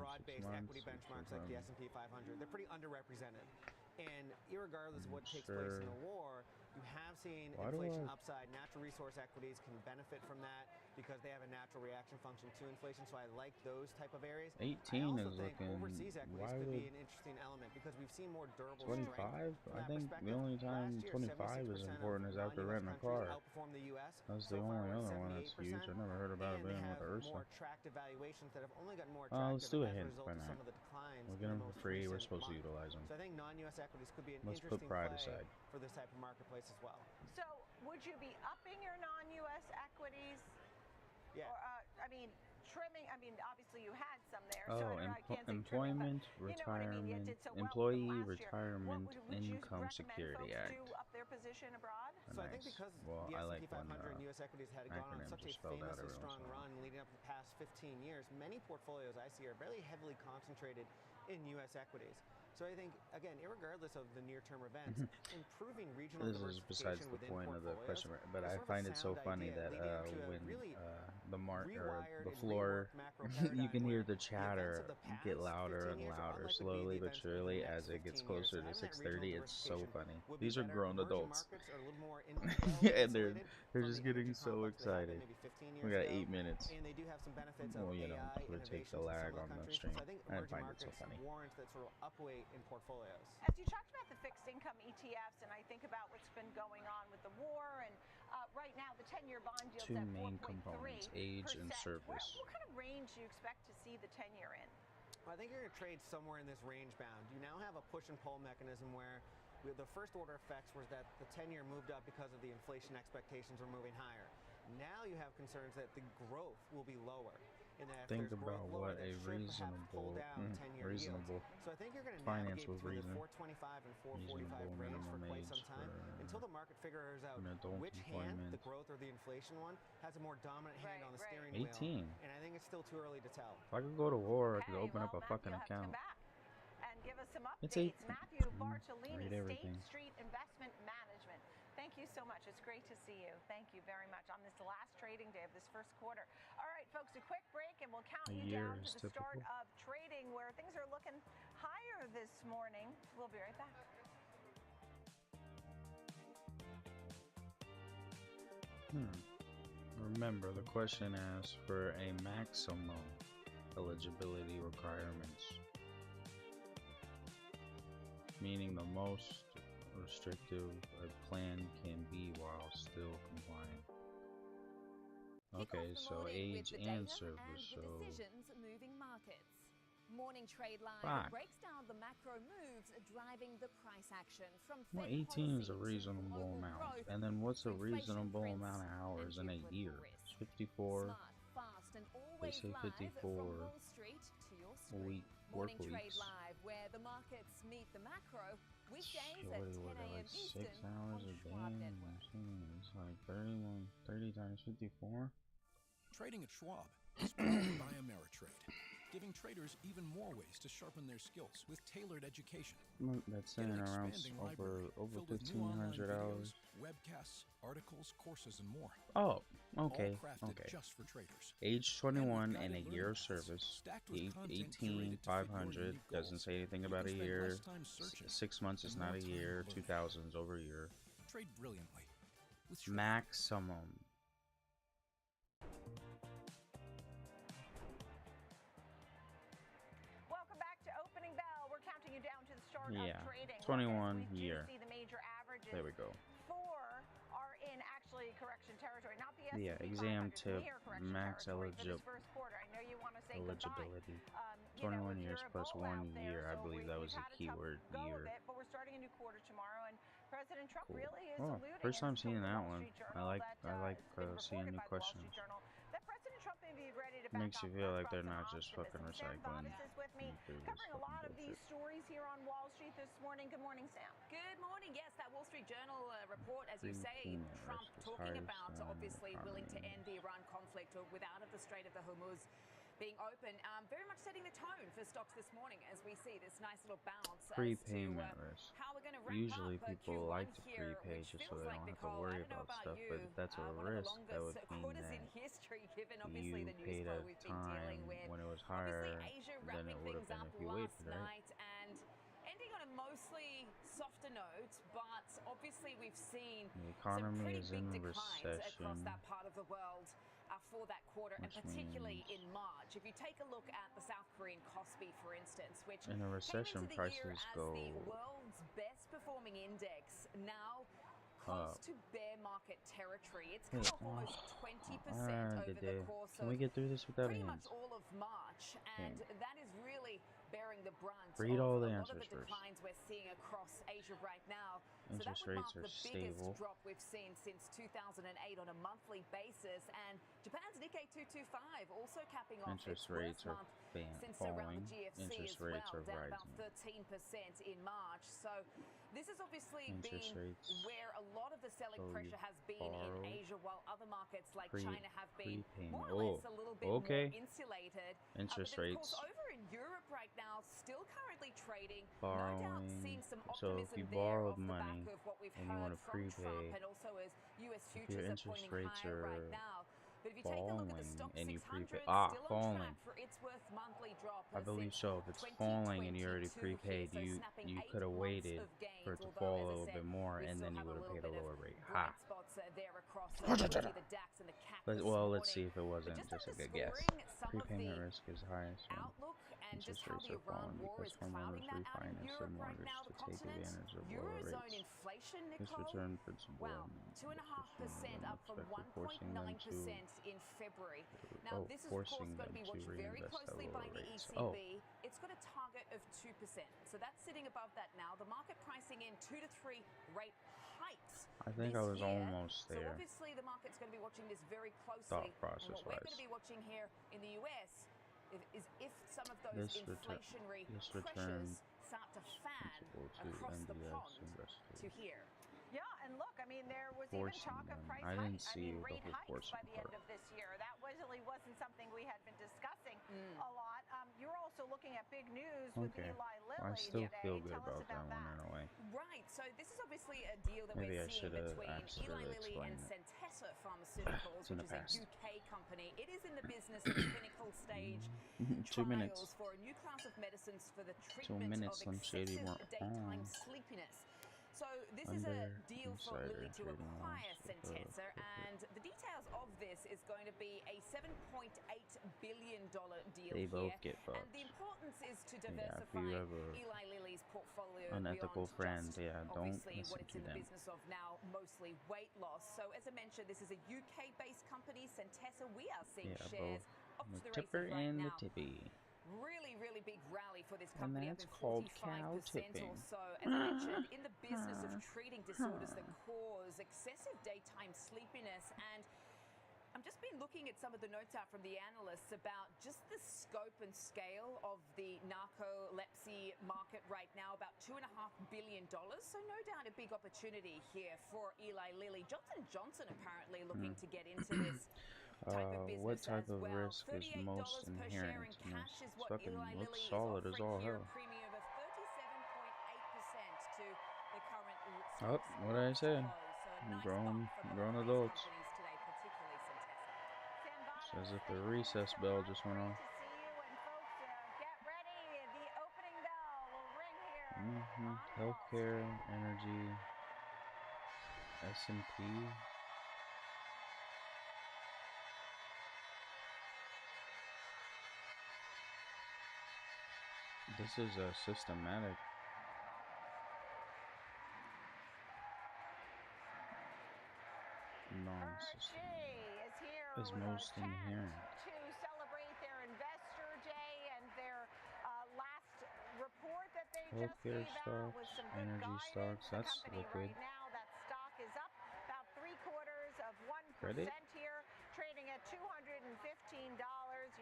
broad-based equity benchmarks like the S&P 500. They're pretty underrepresented. And irregardless of what takes place in the war, you have seen inflation upside. Natural resource equities can benefit from that because they have a natural reaction function to inflation. So I like those type of areas. 18 I also is think looking. overseas equities Why could would be an interesting element because we've seen more durable 25? strength. I think the only time 25 is important is after renting a car. Outperform the U.S. That's the only other one that's huge. I never heard about it being with Ursa. More attractive valuations that have only gotten more attractive Let's do a as a hint. result Why of not? some of the declines. We'll get in them the for most free. We're recent supposed to months. utilize them. So I think non-U.S. equities could be an Let's put interesting pride play aside. for this type of marketplace as well. So would you be upping your non-U.S. equities? Yeah. Or, I mean, trimming, I mean, obviously you had some there. Oh, so I can't say employment, trimming, but you know what I mean? You retirement, did so well Employee last year. Retirement Would you Income recommend Security folks Act. to up their position abroad? So I think because Well, the I S&P like 500 when, and U.S. equities had gone on acronyms such are a spelled out famously every once strong in a while. run leading up to the past 15 years, many portfolios I see are very heavily concentrated in U.S. equities. So I think, again, irregardless of the near-term events, improving regional This is besides diversification the within point of the portfolios question, but is I sort of find a it so sound funny idea that leading into a when really the floor, you can hear the chatter get louder and louder, slowly but surely, as it gets closer to 6:30. It's so funny. These are grown adults, and they're just getting so excited. We got 8 minutes. And they do have some benefits Well, of you know, AI to take innovations the in lag some of on the countries. stream. So I think I emerging find it so markets funny. warrants that sort of upweight in portfolios. As you talked about the fixed income ETFs, and I think about what's been going on with the war, and right now the 10-year bond yield's Two at main 4.3%. components: age and service. What kind of range do you expect to see the 10-year in? Well, I think you're going to trade somewhere in this range bound. You now have a push and pull mechanism where the first order effects was that the 10-year moved up because of the inflation expectations were moving higher. Now you have concerns that the growth will be lower. And that if Think there's about growth lower, what that a should perhaps pull reasonable, down 10-year reasonable yields. So I think you're going to finance navigate with between reason. the 425 and 445 Reasonable range for minimum quite age some time until the market figures out an adult which hand, employment. the growth or the inflation one, has a more dominant hand on the steering 18. wheel. And I think it's still too early to tell. If I could go to war, I could open up a fucking account. And give us some It's updates. 18. Matthew Bartolini, Read everything. State Street Investment Management. Thank you so much. It's great to see you. Thank you very much on this last trading day of this first quarter. All right, folks, a quick break, and we'll count you down to the start of trading, where things are looking higher this morning. We'll be right back. Remember, the question asks for a maximum eligibility requirements, meaning the most restrictive a plan can be while still compliant. Okay, so age and service. So decisions moving markets. Morning Trade Live Fuck. breaks down the macro moves driving the price action from Well, Fed 18 is a policy to reasonable global amount. growth And then what's a to inflation reasonable prints amount of hours in and a year? geopolitical risk. 54. Smart, fast, and They always say live 54 from Wall Street to your screen. week work Morning Trade weeks. Live, where the markets meet the macro, weekdays Shit, at what 10 are they, a.m. like Eastern 6 hours on a Schwab day? Network. It's like 30 times 54. Trading at Schwab is powered by Ameritrade, giving traders even more ways to sharpen their skills with tailored education. That's Get saying an around expanding over library filled with new online 1,500 hours. videos, webcasts, articles, courses, and more. Oh, okay, All crafted okay. just for traders. Age 21 and a guided year learning of service. stacked with content 18, curated to fit your 500. unique Doesn't goals. say anything You about can a spend year. less time searching 6 months is and not more a time year. learning. 2000's over a year. Trade brilliantly with Schwab. Maximum. Welcome back to Opening Bell. We're counting you down to the start Yeah, of trading. 21 We do year. see the major averages. There we go. 4 are in actually correction territory, not the Yeah, S&P exam 500, tip, near correction max territory for this first quarter. I know you want to say eligibility. goodbye. 21 with years your plus Ebola 1 out there, year. I so believe that was we've the had a tough keyword go year. of it, but we're starting a new quarter tomorrow, and President Trump Cool. really is Oh, alluding. first time and seeing told the that Wall one. Street Journal I like it's been seeing reported new by the Wall questions. Street Journal that President Trump may be ready to back Makes up. you feel like Let's they're run not some just fucking optimism. Sam recycling. Bottas is with me, previous covering a fucking lot of these bullshit. stories here on Wall Street this morning. Good morning, Sam. Good morning. Yes, that Wall Street Journal report, as you say, Prepayment Trump risk is talking highest about in obviously willing to economy. end the Iran conflict without of the Strait of the Hormuz being open, very much setting the tone for stocks this morning as we see this nice little bounce Prepayment as to risk. how we're going to wrap Usually up people Q1 like to here, prepay which just so feels they like, don't have to Nicole, worry I don't know about about stuff. you, But if that's a one of the risk, that would longest mean quarters in that history, given obviously you the news paid flow a we've been time dealing with. when it was Obviously, higher Asia than wrapping it would things have been up if you last waited, right? night and ending on a mostly softer note, but obviously we've seen The some economy pretty is big in declines across recession, that part of the world for that quarter, and which particularly means in March. If you take a look at the South Korean Kospi, for instance, which in a came recession into the year prices as go the world's best performing index, now up. close to bear market territory. It's Hey, come off almost 20% over good the day. course Can of we get through this without pretty hands? much all of March, and that is really bearing the brunt Read of all a the lot of answers the first. declines we're seeing across Asia right now. So that Interest would rates mark are the biggest stable. drop we've seen since 2008 on a monthly basis, and Japan's Nikkei 225 also capping off Interest its rates worst are month since around the falling. GFC Interest as rates well, are down about rising. 13% in March. So this has obviously Interest been rates. where a lot of the selling So you pressure has been in borrow Asia, while other markets like pre- China have been prepayment. more or less Oh, a little bit okay. more insulated. Interest but then, rates. of course, over in Europe right now, still currently trading. No doubt Borrowing. seeing some So if optimism you there borrowed off the back money of what we've and you want heard to from Trump, prepay, and also as U.S. if your futures are interest pointing rates higher right are now. But if you take a look at the falling stock and you 600, prepay, still on falling. track for its worst monthly drop. I believe so. If it's falling and you already 2022 prepaid, here, so you snapping could have 8 months waited of gains, for it to although, fall a as I little said, bit more, we and still then you have would have paid a little bit lower of rate. bright Ha! spots there across the DAX and the CAC this Well, morning. let's see if it wasn't But just like a guess. underscoring some of Prepayment the risk is highest when outlook and just interest how rates the are Iran falling war because is clouding homeowners that out in refinance their Europe right mortgage now, to the take continent. advantage of lower Eurozone rates. inflation, This Nicole? return principal Wow, 2.5% up from 1.9% in February. Now, this is of course forcing going to them be to watched very reinvest at closely by lower the rates. ECB. Oh, It's got a target of 2%. So that's sitting above that now. The market pricing in 2 to 3 rate hikes. I think I this was year. almost So there. obviously the market's going to be watching this very closely. Thought And what we're going process-wise. to be watching here in the US is if some of those inflationary pressures start to fan across the pond to here. Yeah, and look, I mean, there was Forcing even talk of them. price I didn't hikes, see the rate whole hikes forcing by the end part. of this year. That really wasn't something we had been discussing a lot. You're also looking at big news with Okay. Eli I Lilly still today. feel good Tell us about that one in a way. Right, so this is obviously a deal that Maybe we're I seeing should have between asked her Eli to Lilly and explain it. Centessa Pharmaceuticals, It's in which the is a past. UK company. It is in the business of clinical stage 2 minutes. trials for a new class of medicines for the 2 treatment minutes, of some shady excessive more. daytime Oh. sleepiness. So this is a Under deal for insider Lilly to trading acquire laws with the Centessa, and the details of this is going to be a $7.8 billion deal They both here. get And fucked. the importance is to Yeah, if diversify you have a Eli Lilly's portfolio unethical beyond friend, just yeah, don't obviously listen what it's to in the them. business of now, mostly weight loss. So as I mentioned, this is a UK-based company, Centessa. We are seeing Yeah, shares both off to the the tipper races right and the now. tippy. really, really big rally for this And company, up that's in called 45% cow or tipping. so. As I mentioned, in the business of treating disorders that cause excessive daytime sleepiness. And I'm just been looking at some of the notes out from the analysts about just the scope and scale of the narcolepsy market right now, about $2.5 billion. So no doubt a big opportunity here for Eli Lilly. Johnson & Johnson apparently looking to get into this type of business What type as of well. risk is $38 most per inherent share in in this? cash is It's what fucking Eli looks Lilly is solid as offering all here, hell. a premium of 37.8% to the current Oh, what did I say? close. So a nice Grown bump for both of these adults. companies today, particularly Centessa. It's as if the recess bell just went off. Get ready. The opening bell will ring here. Healthcare, energy, S&P. This is a systematic. Is here is with most our inherent. to celebrate their investor day and their last report that they just Healthcare gave out with stocks, some good energy guidance. stocks, The that's company liquid. right now, that stock is up about 0.75% Credit? here, trading at $215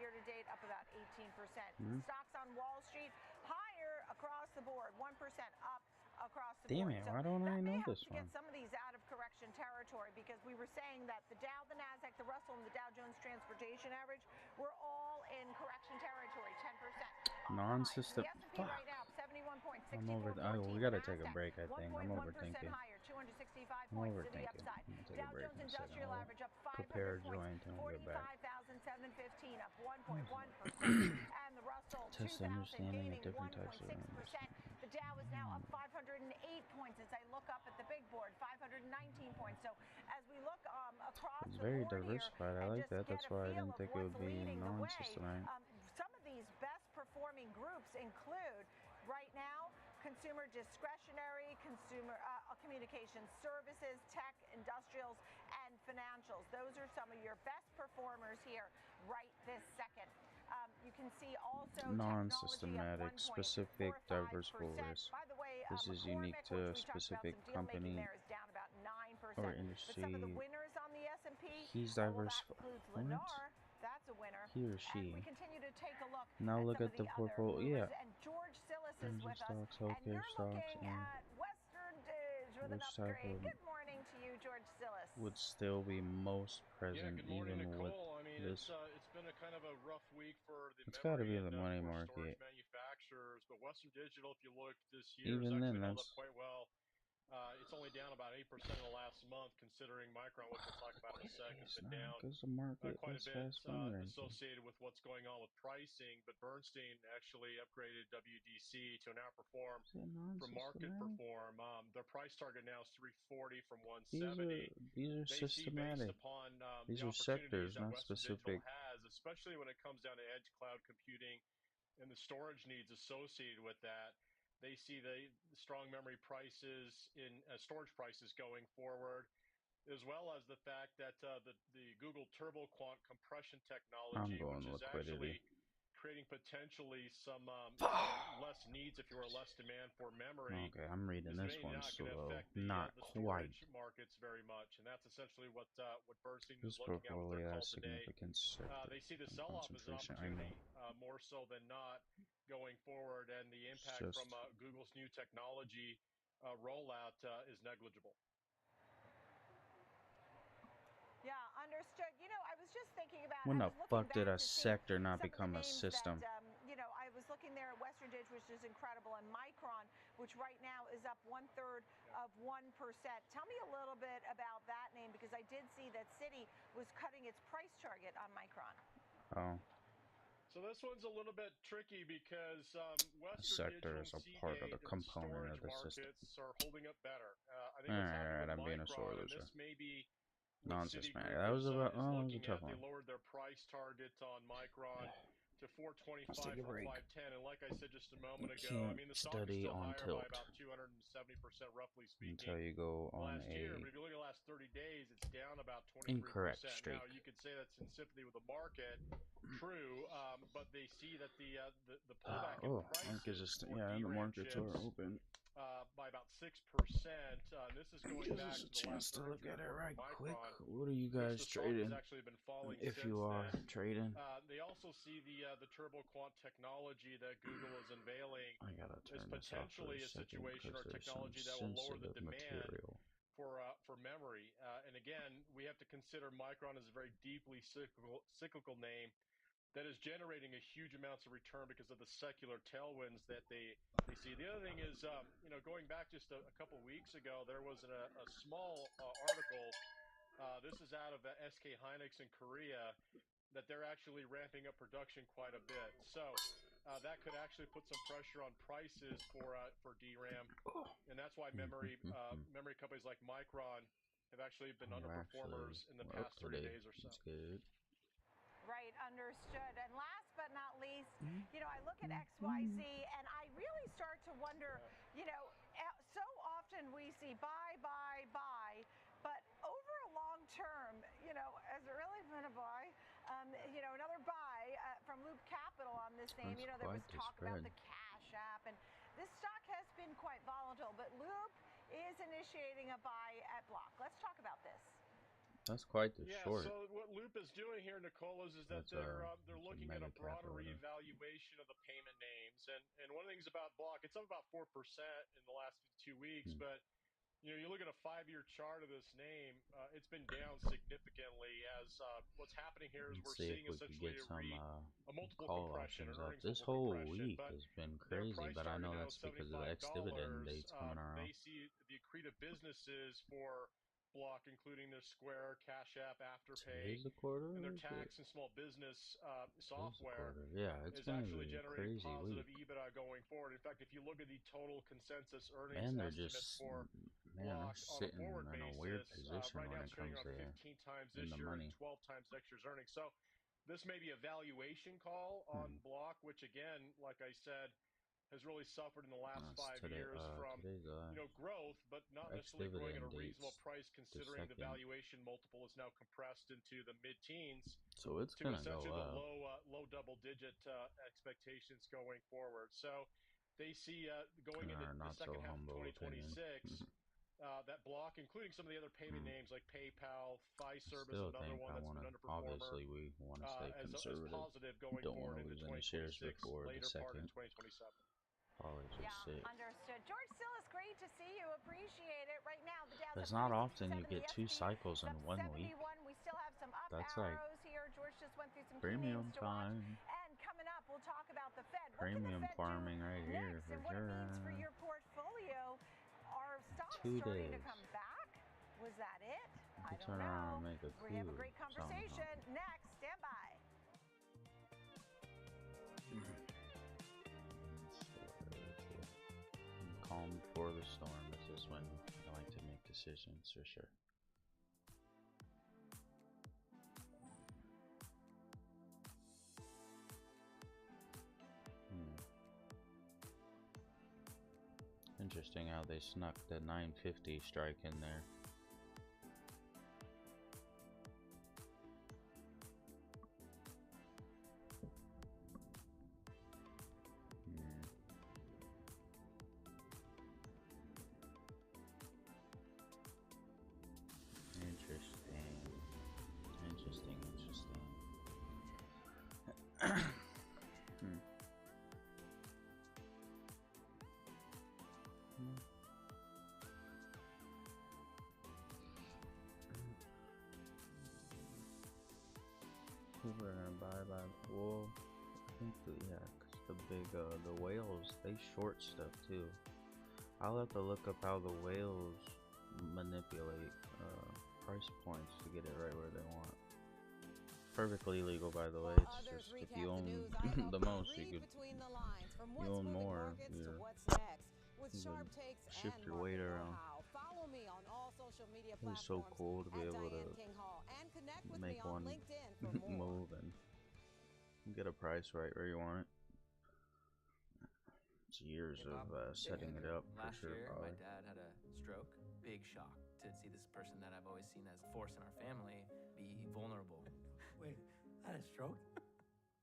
year to date, up about 18%. Stocks on Wall Street higher across the board, 1% up across the Damn board. it, why don't I know this To one? get some of these out of correction territory, because we were saying that the Dow, the Nasdaq, the Russell, and the Dow Jones Transportation Average were all in correction territory, 10%. Non-system. The S&P Fuck. right now, 71.64. I'm over. We gotta take a break. I think I'm 1.1% overthinking. higher, 265 I'm points to the overthinking. upside. I'm gonna take Dow a break Jones in a second. Industrial I'll Average up 500 prepare a points, joint and I'll get back. 45,715, up 1.1%. And the Russell Test 2000 understanding of gaining different types of 1.6%. The Dow is now up 508 points as I look up at the big board, 519 points. So as we look across It's the very board here diversified. I and like just that. get That's a why I feel didn't of think it what's would be leading the way, non-systematic. some of these best performing groups include right now consumer discretionary, consumer communication services, tech, industrials, and financials. Those are some of your best performers here right this second. You can see also Non-systematic, specific, diversifiable risk. By the way, This is McCormick, unique to a which we talked about specific some deal making company there, is down about 9%. or But some of the industry. winners on the S&P, He's that diversified. includes What? Lennar. That's a winner. He or And she. we continue to take a look Now at look some at of the the portfolio. other Yeah. movers. And George Sillis is Energy with stocks, us. And healthcare you're stocks, looking and at Western Digital with an which type upgrade. of Good morning to you, George Sillis. would still be most present, good morning, even with Nicole. I mean, this. it's been a kind of a rough week for the It's got to memory be and the money core market. storage manufacturers, but Western Digital, if you look this year, has Even then, actually held up that's quite well. It's only down about 8% in the last month, considering Micron, which we'll talk about in a second, has been down because the market quite a is bit fast fundraising. associated with what's going on with pricing. But Bernstein actually upgraded WDC to an outperform from market perform. Their price target now is 340 from 170. These are They see based systematic. upon These the are sectors, opportunities that not Western specific. Digital has, especially when it comes down to edge cloud computing and the storage needs associated with that. They see the strong memory prices in storage prices going forward, as well as the fact that the Google Turbo Quant compression I'm technology, going which is liquidity. actually creating potentially some less needs, if you will, less demand for memory. Okay, I'm reading this one Not going to slow. affect Not the quite. storage markets very much, and that's essentially what Bernstein This is looking at with portfolio their call has today. significant sector They see the sell-off as an concentration. I know. opportunity more so than not going forward, and the impact Just from Google's new technology rollout is negligible. Yeah, understood. You know, I was just thinking about. when I the was looking fuck did back a to see sector not some of the become a names system? That, you know, I was looking there at Western Dig, which is incredible, and Micron, which right now is up 1/3 of 1%. Tell me a little bit about that name, because I did see that Citi was cutting its price target on Micron. Oh. So this one's a little bit tricky because Western sector Digital is a and part of Seagate the and the component storage of the system. markets are holding up better. I think what's happening with I'm being a sore Micron, and loser. this may be Non-systematic. That was about. is Oh, it was a looking tough at. They one. lowered their price target on Micron to 425 Let's take a from break. 510, and like I said just a moment You ago, I can't mean the stock is study still on higher tilt by about 270%, roughly speaking. until you go on last a year, but if you look at the last 30 days, it's down about 23%. incorrect streak. Now you could say that's in sympathy with the market, true, but they see that the pullback in Oh, prices markets, for yeah, and the DRAM markets chips are open. by about 6%. This is going Gives back us to a the chance last to look earnings at it report right from quick. Micron, What are you which guys the stock has trading? actually been falling If since you are then. trading, They also see the turbo quant technology that Google is unveiling I gotta as turn this off for a potentially a second situation because or there's some technology that will lower the sensitive demand material. for memory. And again, we have to consider Micron as a very deeply cyclical name that is generating a huge amounts of return because of the secular tailwinds that they see. The other thing is, going back just a couple weeks ago, there was a small article. This is out of SK Hynix in Korea, that they're actually ramping up production quite a bit. So that could actually put some pressure on prices for DRAM, and that's why memory companies like Micron have actually been underperformers in the We're up past 30 today. days or so. That's good. Right, understood. And last but not least, I look at XYZ and I really start to wonder, so often we see buy, but over a long term, has it really been a buy? Another buy from Loop Capital on this name. That's There was quite the talk about spread. the Cash App, and this stock has been quite volatile, but Loop is initiating a buy at Block. Let's talk about this. That's quite the Yeah, short. so what Loop is doing here, Nicole, is that That's they're a looking at a mega cap broader order. reevaluation of the payment names, and one of the things about Block, it's up about 4% in the last 2 weeks, but you look at a 5-year chart of this name, it's been down significantly. As what's happening here is Let's we're see if seeing we could essentially get some a multiple call compression, options an up. earnings This multiple whole compression, week but has been their crazy, price but I target know now that's is because of the $75. ex-dividend dates coming around. They see the accretive businesses for Block, including their Square, Cash App, Afterpay, Today's the quarter? and their Or is it? tax and small business Today's the software quarter. Yeah, it's is been actually a generating crazy positive week. EBITDA going forward. In fact, if you look at the total consensus earnings Man, they're estimates just, for man, they're Block on a sitting forward in a weird basis, position right when now it it's trading comes around to 15 times in this the year and money. 12 times next year's earnings. So this may be a valuation call on Block, which again, like I said, has really suffered in the last That's 5 today. years from Today's growth, but not necessarily growing at ex-dividend a reasonable dates. price, The considering the second, valuation multiple is now compressed into the mid-teens so it's to gonna go essentially the up. low double-digit expectations going forward. So they see going into Or the not so second half of humble 2026 opinion. that Block, including some of the other payment names like PayPal, Fiservice, Still another think one I that's want been to. underperformer, Obviously, we want to stay as conservative. positive going Don't want forward to into lose any shares 2026, before the later part in second. 2027. Probably just sit. Understood. George Sillis, great to see you. Appreciate it. Right now, the Dow's It's up not often 37, you get the 2 SP cycles is in up 1 71. week. We still have some up That's like arrows here. George just went through some key names premium to watch. time. And coming up, we'll talk about the Fed. What can the Premium Fed farming do right here next for and what it means for sure. your portfolio? Are stocks 2 starting to days. come back? Was that it? I Could don't turn around know. and make a We have a coup great somehow. conversation next. Stand by. Calm before the storm. This is when I like to make decisions for sure. Interesting how they snuck the 950 strike in there. Interesting. People are gonna buy by, well, I think cause the big, the whales, they short stuff too. I'll have to look up how the whales manipulate, price points to get it right where they want. Perfectly legal, by the way. It's just if you own the most, you could. You own more, you can shift your weight around. Follow me on all social media It's so platforms cool to be at able to Diane King Hall and connect with make me on one LinkedIn for more. move and get a price right where you want it. It's years of setting it up for Last sure. year, Probably. my dad had a stroke. Big shock to see this person that I've always seen as a force in our family be vulnerable. Wait, had a stroke?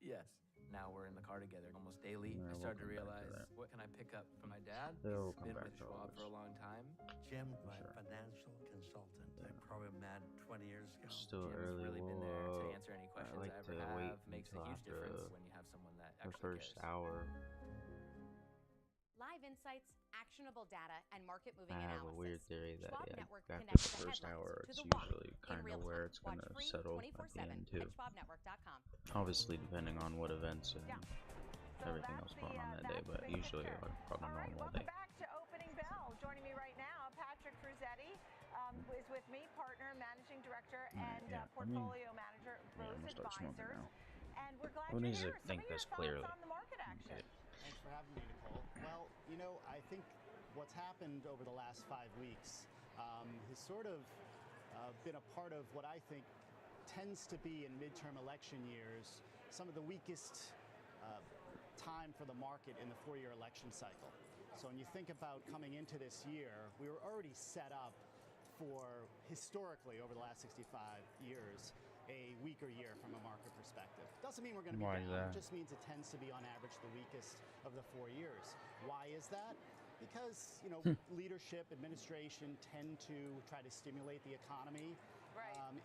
Yes. Now we're in the car together almost daily. Yeah, I we'll started to come back to realize, that. what can I pick up from my dad? Yeah, we'll He's come been back with to all Schwab this. for a long time. Jim, my financial consultant. I probably met 20 years ago. Still Jim's early. really been there to We'll, answer any I questions like I to ever wait have. Makes a until huge after difference when you have someone that the actually first cares. hour. Live insights, actionable data, and market-moving I have analysis. a weird theory that Schwab yeah, Network after connects the the first headlines hour, to it's the why usually in kind real of where time. it's going Watch to free settle at the 24/7 end too. at schwabnetwork.com. Obviously, depending on what events and So everything that's else going on that that's day, the but big usually picture. like on a All right, normal welcome day. back to Opening Bell. Joining me right now, Patrick Fruzetti is with me, partner, managing director, and portfolio manager, I'm Rose gonna start smoking Advisors. now. And we're glad Who you're needs to here. think Some of this your clearly? thoughts on the market action. Thanks for having me, Nicole. Well, you know, I think what's happened over the last 5 weeks has sort of been a part of what I think tends to be in midterm election years some of the weakest time for the market in the 4-year election cycle. So when you think about coming into this year, we were already set up for, historically, over the last 65 years, a weaker year from a market perspective. Doesn't mean we're going to be Why down. that? It just means it tends to be on average the weakest of the 4 years. Why is that? Because, you know, leadership, administration tend to try to stimulate the economy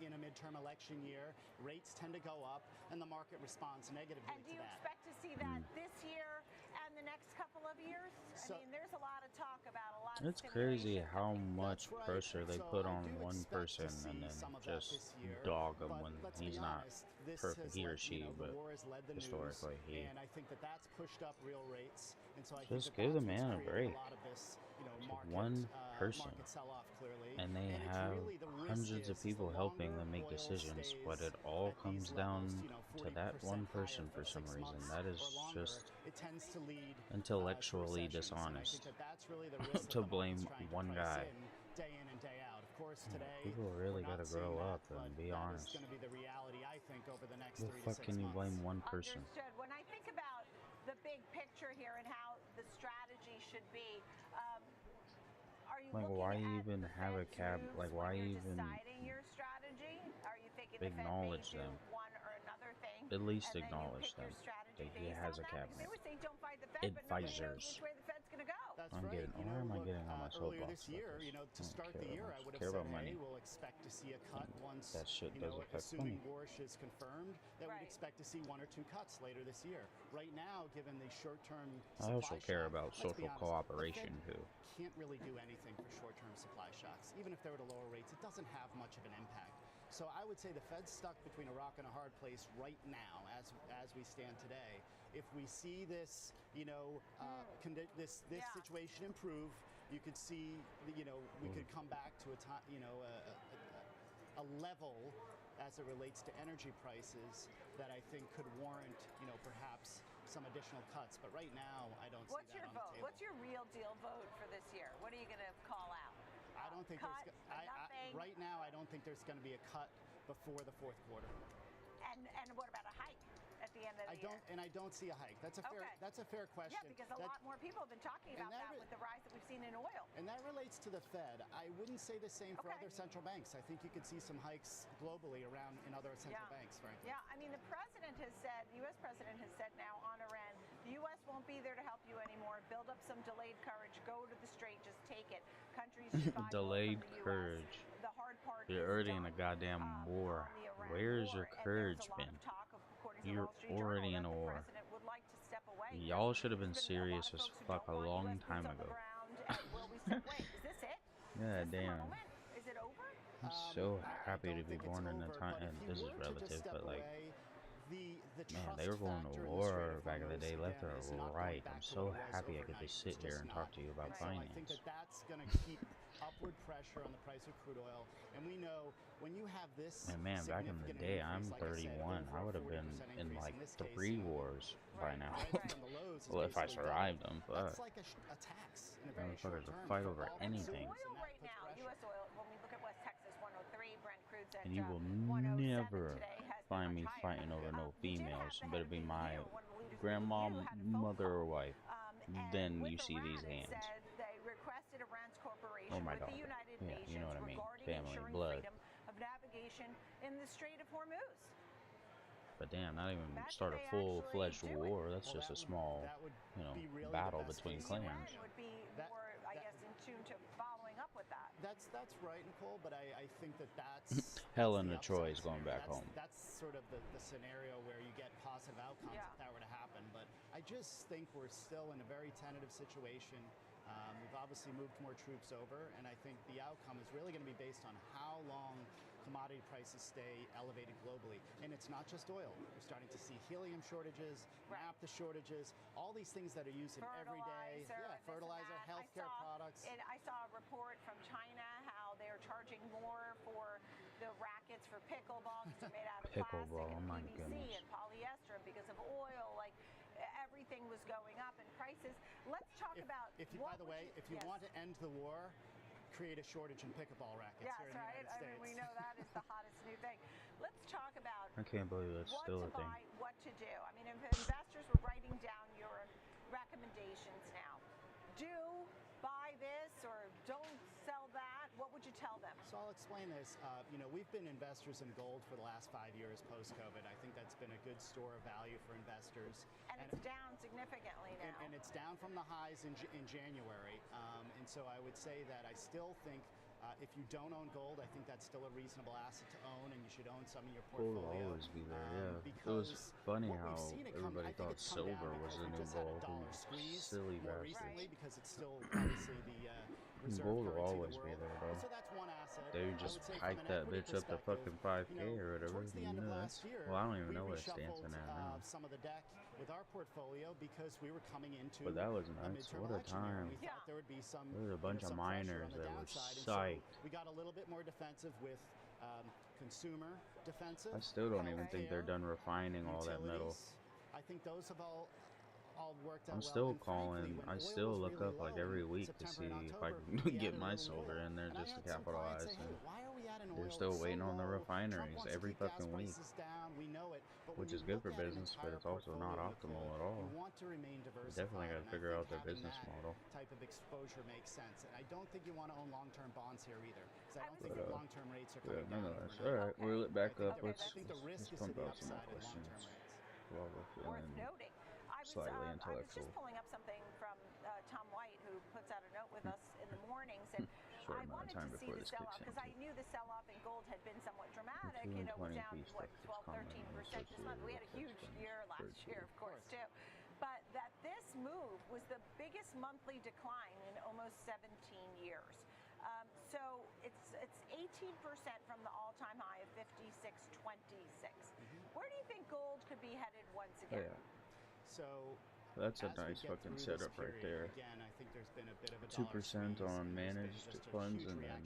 in a midterm election year. Rates tend to go up, and the market responds negatively And do to you that. expect to see that this year and the next couple of years? I mean, there's a lot of talk about a lot of It's crazy stimulation how coming. much pressure they So put I on do one expect to person see and then some of that just this year, dog him but when let's he's be not honest, this perfect. has He or let, she, the but war has led the historically news, he. and I think that that's pushed up real rates, and so I Just think give that the that's man a what's created break. a lot of this, you know, Just market, one person, market sell-off clearly, and they it's have really the risk hundreds of is people the helping longer them make oil decisions, stays but it all at comes these down levels, you know, to that 40% one higher person for some 6 reason. months That is or longer, just it tends to lead intellectually to recessions, and I dishonest think that that's really the risk that to the market's blame trying to one price guy. in and day out. Of course, today People really we're gotta not seeing grow that, up and but be that honest. is going to be the reality, I think, over the next The 3 to fuck 6 can you months. blame one person? Understood. When I think about the big picture here and how the strategy should be, are you Like, looking why at even the have a Fed's cab? moves Like, when why you're even deciding your strategy? Are you thinking the Fed may acknowledge do them? one or another thing? At least and then you acknowledge pick your them. strategy That he based has on a that? Because they cabinet. were saying don't fight the Fed, but nobody knows Advisors. which way the Fed's going to go. That's I'm right. getting. You Why know, am I look, getting on my earlier soapbox this year, about you know, this? to I don't start care the year, about I much. would have Care said, about hey, money. we'll expect to see a cut once, That shit you does know, affect assuming money. Warsh is confirmed, that we'd expect to see 1 or 2 cuts later this year. Right now, given the short-term I also supply care shock, about let's be social honest, cooperation the Fed too. can't really do anything for short-term supply shocks. Even if they were to lower rates, it doesn't have much of an impact. So I would say the Fed's stuck between a rock and a hard place right now as we stand today. If we see this, you know, this situation improve, you could see, you know, we could come back to a time, you know, a level as it relates to energy prices that I think could warrant, you know, perhaps some additional cuts. But right now, I don't What's see that your on vote? the table. What's your real deal vote for this year? What are you going to call out? I don't think cut, nothing. right now, I don't think there's going to be a cut before the fourth quarter. And what about a hike at the end of the year? I don't see a hike. That's a fair question. Yeah, because a lot more people have been talking about that with the rise that we've seen in oil. And that relates to the Fed. I wouldn't say the same for other central banks. I think you could see some hikes globally around in other central banks, frankly. Yeah, I mean, the president has said, the U.S. president has said now on Iran, the U.S. won't be there to help you anymore. Build up some delayed courage. Go to the straight. Just take it. Countries should buy Delayed more from the courage. U.S. The hard part You're is already in done, a goddamn war. on the Iran Where's war. your And courage there's a lot been? of talk, according to the You're Wall Street already Journal, in a that the war. president would like to step away. Y'all should have been There's been a lot serious of as folks who fuck a don't want long US time boots on the ago. ground, and will we step away? Is this it? God Is this the damn. moment? Is it over? I'm so happy to don't be think it's born in a over, time, but and if this you is were to just relative, step but like, away, the man, they trust were going to factor in the war Strait of back in the Hormuz, day, left again, or is not going right. back I'm to so what it was happy I could overnight. just sit It's here just and not. talk to you about And so I think finance. that that's going to keep upward pressure on the price of crude oil. And we know when you have this And man, back in the significant day, increase, I'm like I said, 31. over I a would have 40% been in increase like in this case, 3 you know, wars by now. from the lows is Well, if I basically survived doubled. them, but That's like a tax in a very short motherfuckers term. will fight for over all anything. consumers, Oil and that right puts now, pressure. U.S. oil, when we look at West Texas, 103, Brent crude's at And you will 107 never today, has been find much me higher. fighting over no You did females. have the It head better of be the my EU, one of the leaders of the grandma, EU, had a phone mother, or call. wife. And Then with you see Iran, these it hands. said they requested Iran's cooperation Oh my with God. the United Yeah, Nations you know what I mean. regarding Family, ensuring blood. freedom of navigation in the Strait of Hormuz. But damn, not even start a full-fledged war. That's just a small, you know, battle between clans. Would be more, I guess, in tune to following up with that. That's right, Nicole. But I think that's Helena Troy is going back home. That's sort of the scenario where you get positive outcomes if that were to happen. But I just think we're still in a very tentative situation. We've obviously moved more troops over, and I think the outcome is really going to be based on how long commodity prices stay elevated globally. And it's not just oil. We're starting to see helium shortages, naphtha shortages, all these things that are used in everyday fertilizer, healthcare products. And I saw a report from China how they're charging more for the rackets for pickleball because they're made out of plastic and PVC and polyester because of oil. Like everything was going up in prices. Let's talk about. By the way, if you want to end the war, create a shortage in pickleball rackets here in the United States. I mean, we know that is the hottest new thing. Let's talk about I can't believe that's still a thing. Buy, what to do. I mean, if investors were writing down your recommendations now, do buy this or don't sell that, what would you tell them? So I'll explain this. You know, we've been investors in gold for the last 5 years post-COVID. I think that's been a good store of value for investors. And it's down significantly now. And it's down from the highs in January. And so I would say that I still think if you don't own gold, I think that's still a reasonable asset to own, and you should own some in your portfolio. Gold will always be there, yeah. It was funny how everybody thought silver was the new gold. Silly bastard. Because it's still obviously the gold will always be there, though. So that's one asset. They just hiked that bitch up to fucking 5K or whatever. Well, I don't even know what it stands for now. Some of the deck with our portfolio because we were coming into. But that was nice. What a time. We thought there would be some. There was a bunch of miners that were psyched. We got a little bit more defensive with consumer defensive. I still don't even think they're done refining all that metal. I think those have all worked out. I'm still calling. I still look up like every week to see if I can get my silver in there just to capitalize. And they're still waiting on the refineries every fucking week, which is good for business, but it's also not optimal at all. Definitely got to figure out their business model. Type of exposure makes sense, and I don't think you want to own long-term bonds here either, because I don't think long-term rates are coming down. All right, reel it back up. Let's pump out some more upside questions while we're feeling slightly I was intellectual. just pulling up something from Tom White, who puts out a note with us in the mornings, and I wanted to see the sell-off because I knew the sell-off in gold had been somewhat dramatic. You know, it was down, what, 12, 13% this month. We had a huge year last year, of course, too. But that this move was the biggest monthly decline in almost 17 years. So it's 18% from the all-time high of 56.26. Where do you think gold could be headed once again? So that's a nice fucking setup right there. Again, I think there's been a bit of a 2% on managed funds, and then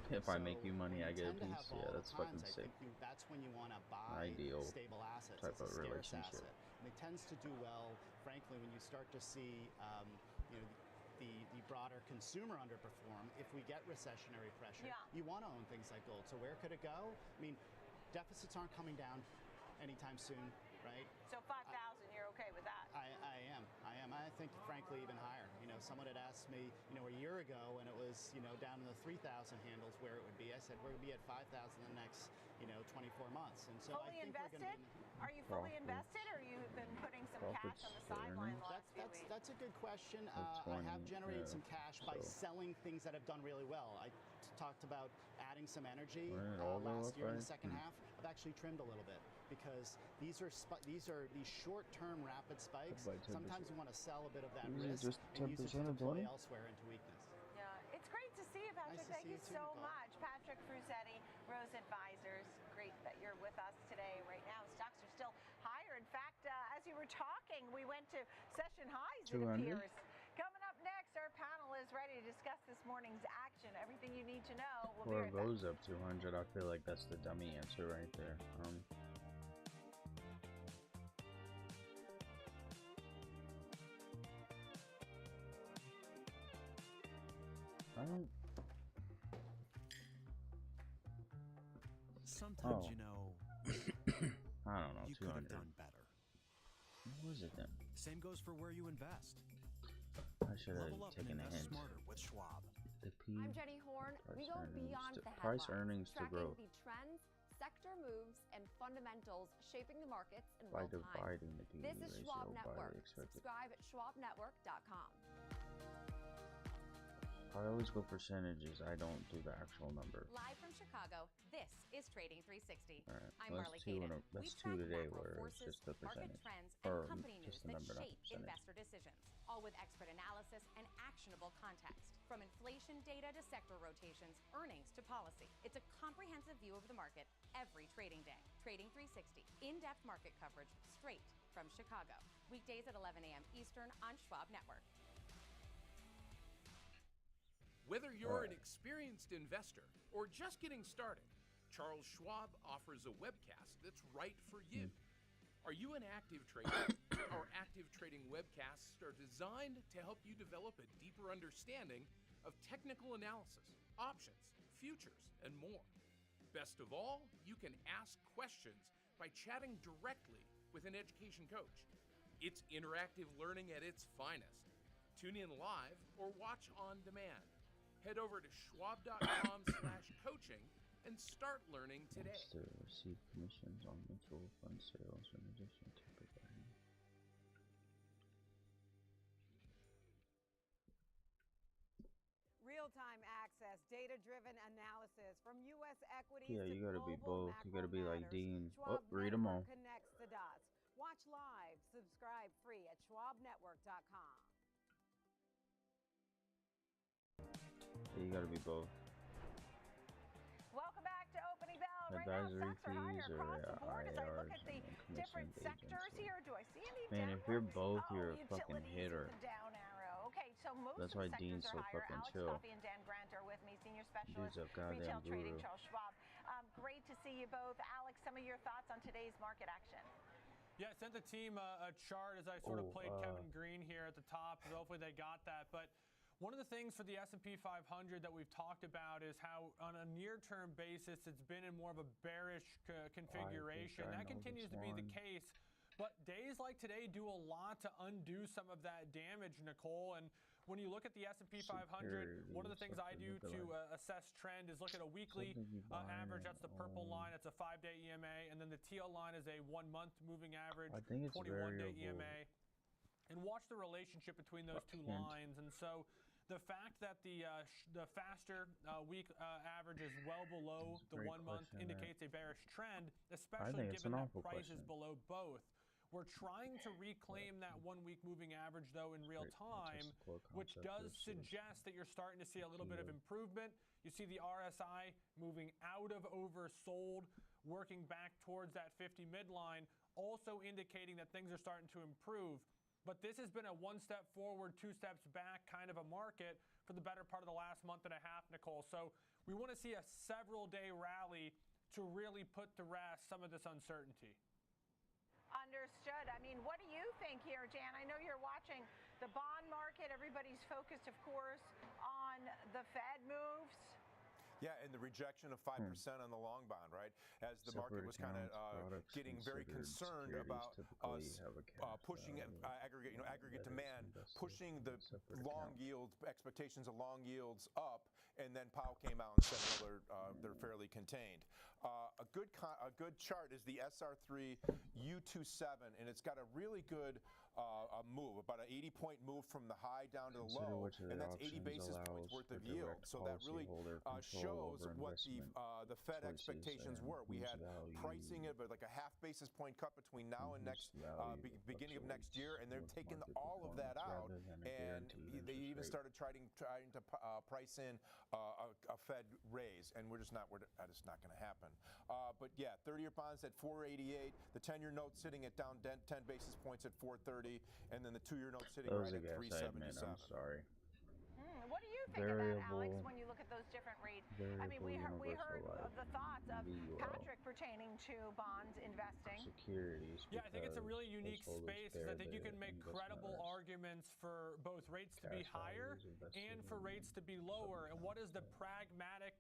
if I make you money, I get a piece. Yeah, that's fucking sick. That's when you want to buy ideal stable assets. type of relationship. And it tends to do well, frankly, when you start to see, you know, the broader consumer underperform. If we get recessionary pressure, you want to own things like gold. So where could it go? I mean, deficits aren't coming down anytime soon, right? So 5,000, you're okay with that? I am. I think, frankly, even higher. You know, someone had asked me, you know, a year ago when it was, you know, down in the 3,000 handles where it would be. I said we're going to be at 5,000 in the next, you know, 24 months. And so fully I think invested? we're going to be. Are you fully invested, or you've been putting some cash on the sideline the last few weeks? That's a good question. I have generated some cash by selling things that have done really well. I talked about adding some energy last year in the second half. I've actually trimmed a little bit because these are these short-term rapid spikes. Sometimes you want to sell a bit of that risk and use it to deploy elsewhere into weakness. Yeah, it's great to see you, Patrick. Nice to Thank see you you too, so Nicole. much. Patrick Frusetti, Rose Advisors. Great that you're with us today. Right now, stocks are still higher. In fact, as you were talking, we went to session highs, it 200. appears. Coming up next, our panel is ready to discuss this morning's action. Everything you need to know. We'll Or be right back. goes up 200. I feel like that's the dummy answer right there. Sometimes, you know, I don't know, you could 200. have done better. What was it then? Same goes for where you invest. I should have Level up taken and a invest hint. smarter with Schwab. The P. I'm Jenny Horn. We go beyond the price headlines, earnings to tracking growth. the trends, sector moves and fundamentals shaping the markets in By real time. dividing the PE This is Schwab ratio by Network. the expected. Subscribe at schwabnetwork.com. I always go percentages. I don't do the actual number. Live from Chicago, this is Trading 360. All right, I'm that's Marley two. Caden. That's We two track today, macro where it's forces, just the market percentage, trends, and or company news just the that number, not the shape percentage. investor decisions, all with expert analysis and actionable context. From inflation data to sector rotations, earnings to policy, it's a comprehensive view of the market every trading day. Trading 360, in-depth market coverage straight from Chicago. Weekdays at 11 a.m. Eastern on Schwab Network. Whether you're an experienced investor or just getting started, Charles Schwab offers a webcast that's right for you. Are you an active trader? Our active trading webcasts are designed to help you develop a deeper understanding of technical analysis, options, futures, and more. Best of all, you can ask questions by chatting directly with an education coach. It's interactive learning at its finest. Tune in live or watch on demand. Head over to schwab.com/coaching and start learning today. To receive commissions on mutual fund sales in addition to providing. Real-time access, data-driven analysis from U.S. equities Yeah, to you gotta be global both. You gotta be like macro Dean. matters. Oh, read them all. Schwab Network connects the dots. Watch live. Subscribe free at schwabnetwork.com. Yeah, you gotta be both. Welcome back to Opening Bell. Right Advisory now, stocks are higher fees or across the board as I look IRs at the and different commission sectors agents. here. Do I see any Man, if you're both, you're a fucking utilities hitter. with a down arrow. Okay, so most That's of why the Dean's sectors so are higher. fucking Alex chill. Coffey and Dan Grant are with me, senior Dude's specialist, a goddamn retail trading, guru. Charles Schwab. Great to see you both. Alex, some of your thoughts on today's market action? Yeah, I sent the team a chart as I sort of played Kevin Green here at the top. So hopefully they got that. But one of the things for the S&P 500 that we've talked about is how on a near-term basis it's been in more of a bearish configuration. That continues to be the case. But days like today do a lot to undo some of that damage, Nicole. And when you look at the S&P 500, one of the things I do to assess trend is look at a weekly average. That's the purple line. That's a 5-day EMA. And then the teal line is a 1-month moving average, I think it's 21-day variable. EMA. And watch the relationship between those two lines. And so the fact that the faster week average is well below the 1 month indicates a bearish trend, especially given that price is below both. We're trying to reclaim that 1 week moving average, though, in real time, which does suggest that you're starting to see a little bit of improvement. You see the RSI moving out of oversold, working back towards that 50 midline, also indicating that things are starting to improve. But this has been a 1 step forward, 2 steps back kind of a market for the better part of the last month and a half, Nicole. So we want to see a several-day rally to really put to rest some of this uncertainty. Understood. I mean, what do you think here, Jan? I know you're watching the bond market. Everybody's focused, of course, on the Fed moves. Yeah, and the rejection of 5% on the long bond, right? As the market was kind of getting very concerned about us pushing aggregate demand, pushing the long yields, expectations of long yields up, and then Powell came out and said, well, they're fairly contained. A good chart is the SR3 U27, and it's got a really good move, about an 80-point move from the high down to the low, and that's 80 basis points worth of yield. So that really shows what the Fed expectations were. We had pricing it, but like a half basis point cut between now and beginning of next year, and they're taking all of that out, and they even started trying to price in a Fed raise, and that's just not going to happen. But yeah, 30-year bonds at 488, the 10-year note sitting at down 10 basis points at 430, and then the 2-year note sitting right at 377. I'm sorry. What do you think of that, Alex, when you look at those different rates? I mean, we heard the thoughts of Patrick pertaining to bonds investing. Securities. Yeah, I think it's a really unique space. I think you can make credible arguments for both rates to be higher and for rates to be lower. And what is the pragmatic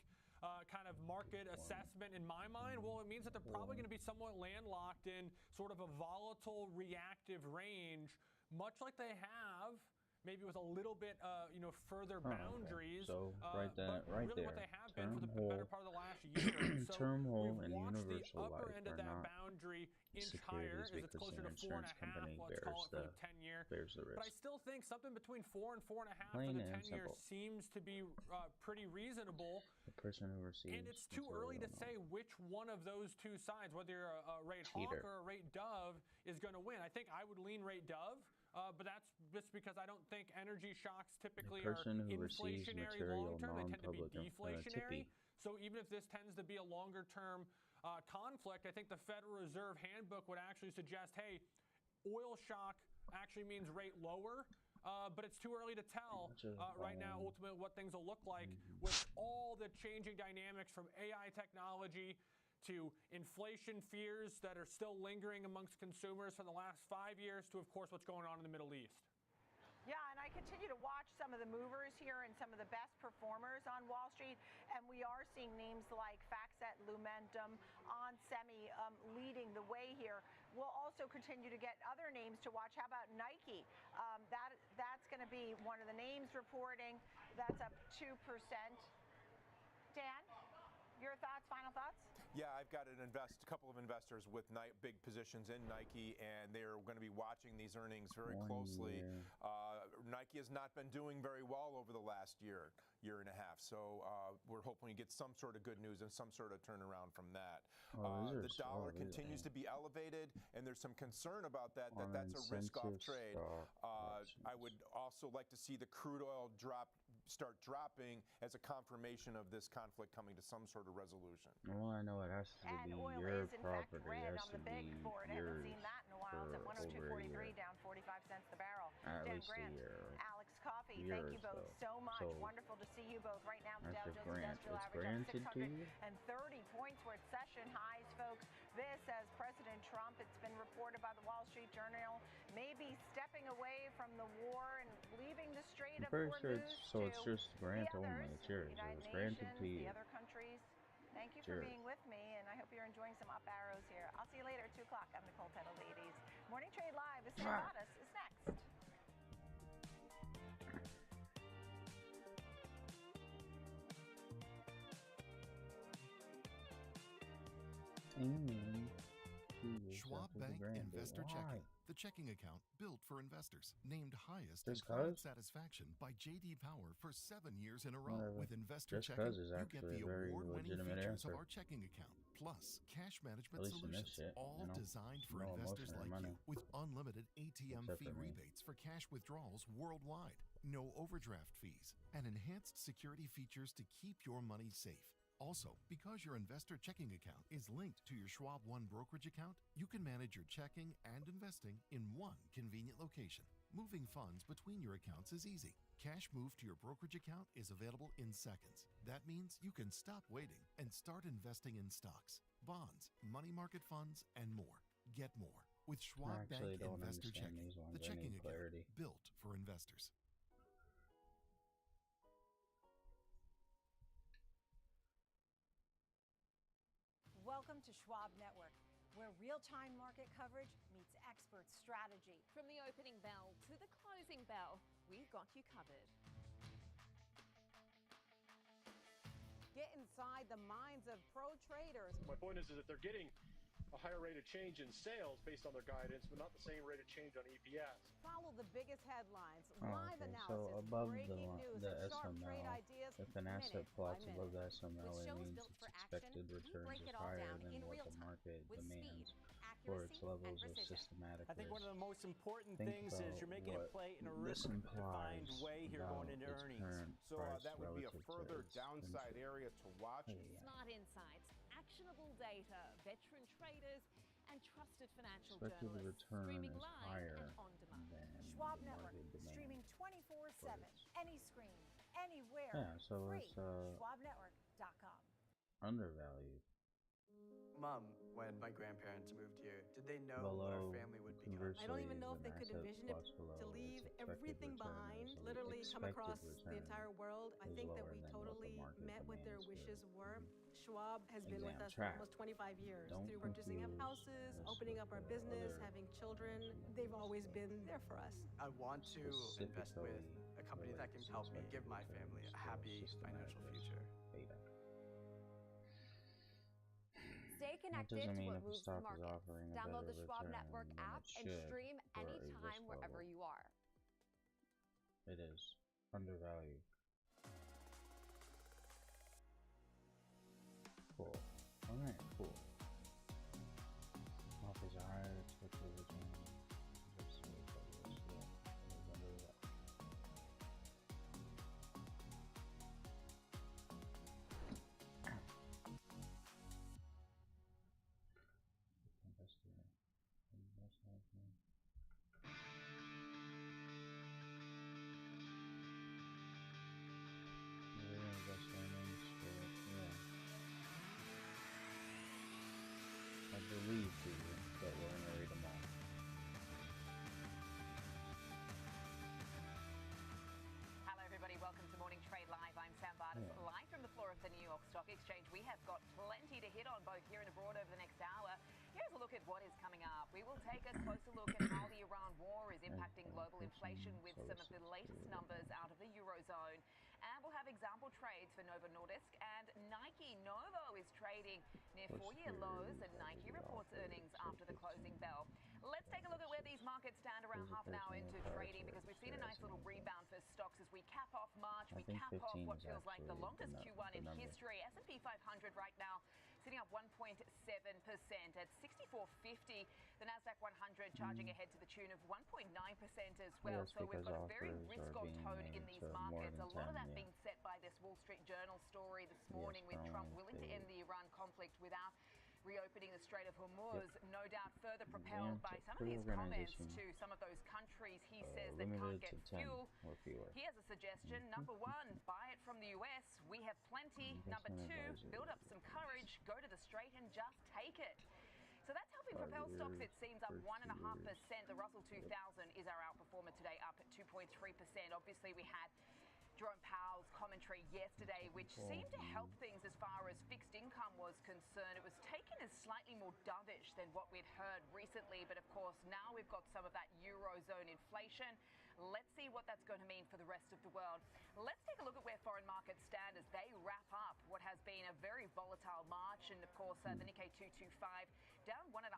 kind of market assessment in my mind? Well, it means that they're probably going to be somewhat landlocked in sort of a volatile reactive range, much like they have maybe with a little bit, further boundaries. So but right really there, what they have been for the term better part of the last year. So term whole we've and watched the universal upper life end of are that not boundary inch higher securities as it's because closer the to 4.5. insurance company Let's call it for the 10-year. bears the But I risk. still think something between 4 and 4.5 for Plain the and 10-year simple. seems to be pretty reasonable. The person who receives And it's too early to say which one of those two sides, whether you're a rate hawk or a rate dove, is going to win. I think I would lean rate dove, but that's just because I don't think energy shocks typically are inflationary long-term. They tend to be deflationary. So even if this tends to be a longer-term conflict, I think the Federal Reserve Handbook would actually suggest, hey, oil shock actually means rate lower. But it's too early to tell right now, ultimately, what things will look like with all the changing dynamics from AI technology to inflation fears that are still lingering amongst consumers from the last 5 years to, of course, what's going on in the Middle East. Yeah, and I continue to watch some of the movers here and some of the best performers on Wall Street, and we are seeing names like FactSet, Lumentum, onsemi leading the way here. We'll also continue to get other names to watch. How about Nike? That's going to be one of the names reporting. That's up 2%. Dan, your thoughts, final thoughts? Yeah, I've got a couple of investors with big positions in Nike, and they're going to be watching these earnings very closely. Nike has not been doing very well over the last year and a half, so we're hoping to get some sort of good news and some sort of turnaround from that. The dollar continues to be elevated, and there's some concern about that's a risk-off trade. I would also like to see the crude oil start dropping as a confirmation of this conflict coming to some sort of resolution. Well, I know it has to be your property. It has to be yours Haven't seen that in a while. It's at for over a 102.43, year. down 45 cents the barrel. At Dan least Grant, a year. Alex Coffey, Yours, thank you both so much. So Wonderful to see you both. Right now, the Dow that's Jones Industrial it's Average granted up to you? 630 points. We're at session highs, folks. This, as President Trump, it's been reported by the Wall Street Journal, may be stepping away from the war and leaving the Strait of I'm pretty sure Hormuz it's just grant only. It's yours. It was granted to you. the other countries. Thank you for being with me, and I hope you're enjoying some up arrows here. I'll see you later at 2 o'clock. I'm Nicole Tettle, ladies. Morning Trade Live with Sam Bottas is next. Schwab Bank Investor Checking, the checking account built for investors. Named highest in Just client 'cause? satisfaction by JD Power for 7 years in a row. Whatever. With Investor Just Checking, 'cause is you get actually the a very award-winning legitimate features answer. of our checking account, plus cash management At least in this solutions, shit, all you know? designed for No investors emotion or like money. you, with unlimited ATM Except fee for me. rebates for cash withdrawals worldwide, no overdraft fees, and enhanced security features to keep your money safe. Also, because your investor checking account is linked to your Schwab One brokerage account, you can manage your checking and investing in one convenient location. Moving funds between your accounts is easy. Cash moved to your brokerage account is available in seconds. That means you can stop waiting and start investing in stocks, bonds, money market funds, and more. Get more with Schwab I actually Bank don't Investor understand Checking, these ones. the I checking need clarity. account built for investors. Welcome to Schwab Network, where real-time market coverage meets expert strategy. From the opening bell to the closing bell, we've got you covered. Get inside the minds of pro traders. My point is that they're getting a higher rate of change in sales based on their guidance, but not the same rate of change on EPS. Follow the biggest headlines, Oh, live okay. analysis, So above breaking news, the and sharp trade SML, ideas if an asset minute plots by above minute. the SML, This it show is means built its for action. expected We returns break is it all higher down than in what real the time market with demands speed, for accuracy, its levels and of precision. systematic I think one of risk. the most important Think things is about you're making a what play in a this risk-defined implies way here going about into its earnings. current So price that would be a relative to further its downside intrinsic area to watch. value. Smart insights, actionable data, veteran traders, and trusted financial Expected journalists return streaming is live higher and on demand. than Schwab the Network, market demand. streaming 24/7, any screen, anywhere, Yeah, so free. it's SchwabNetwork.com. undervalued. Mom, when my grandparents moved here, did they know Below our family would become? conversion Conversely, I don't even know if the they could massive envision it plus below to leave its expected everything return behind, is the literally come expected across the return entire world. I is think that lower we than what the totally market met what their demands wishes here. were. Schwab has been with Exam us for track. almost 25 years Don't through purchasing of confuse houses, this opening with up our the business, other having children. They've always been there for us. I want to invest with a company that can help me give my family a happy financial future. Beta. Stay That connected doesn't to mean what if a moves the stock is market. offering a Download better the Schwab return Network than app it and should stream for a anytime risk wherever level. you are. It is undervalued. Cool. Alright, cool. Offers a higher expected return. Just so it goes, yeah. Remember that. I believe you, but we're gonna read them all. Hello, everybody. Welcome to Morning Trade Live. I'm Sam Barnes, live from the floor of the New York Stock Exchange. We have got plenty to hit on both here and abroad over the next hour. Here's a look at what is coming up. We will take a closer look at how the Iran war is impacting global inflation with some of the latest numbers out of the Eurozone. And we'll have example trades for Novo Nordisk and Nike. Novo is trading near four-year lows, and Nike reports earnings after the closing bell. Let's take a look at where these markets stand around half an hour into trading, because we've seen a nice little rebound for stocks as we cap off March. We cap off what feels like the longest Q1 in history. S&P 500 right now sitting up 1.7% at 64.50. The Nasdaq 100 charging ahead to the tune of 1.9% as well. Yes, So we've got a very offers are risk-on being tone made in these to more markets. than A lot of 10, that yeah. being set by this Wall Street Journal story this morning with Trump willing to end the Iran conflict without reopening the Strait of Hormuz, no doubt further propelled by some of his comments to some of those countries he says that can't get fuel. Or fewer. He has a suggestion. Number one, buy it from the US. We have plenty. Number two, build up some courage, go to the Strait and just take it. So that's helping propel stocks, it seems, up 1.5%. The Russell 2000 is our outperformer today, up at 2.3%. Obviously, we had Jerome Powell's commentary yesterday, which seemed to help things as far as fixed income was concerned. It was taken as slightly more dovish than what we'd heard recently, but of course now we've got some of that Eurozone inflation. Let's see what that's going to mean for the rest of the world. Let's take a look at where foreign markets stand as they wrap up what has been a very volatile March. And of course, the Nikkei 225 down 1.5%.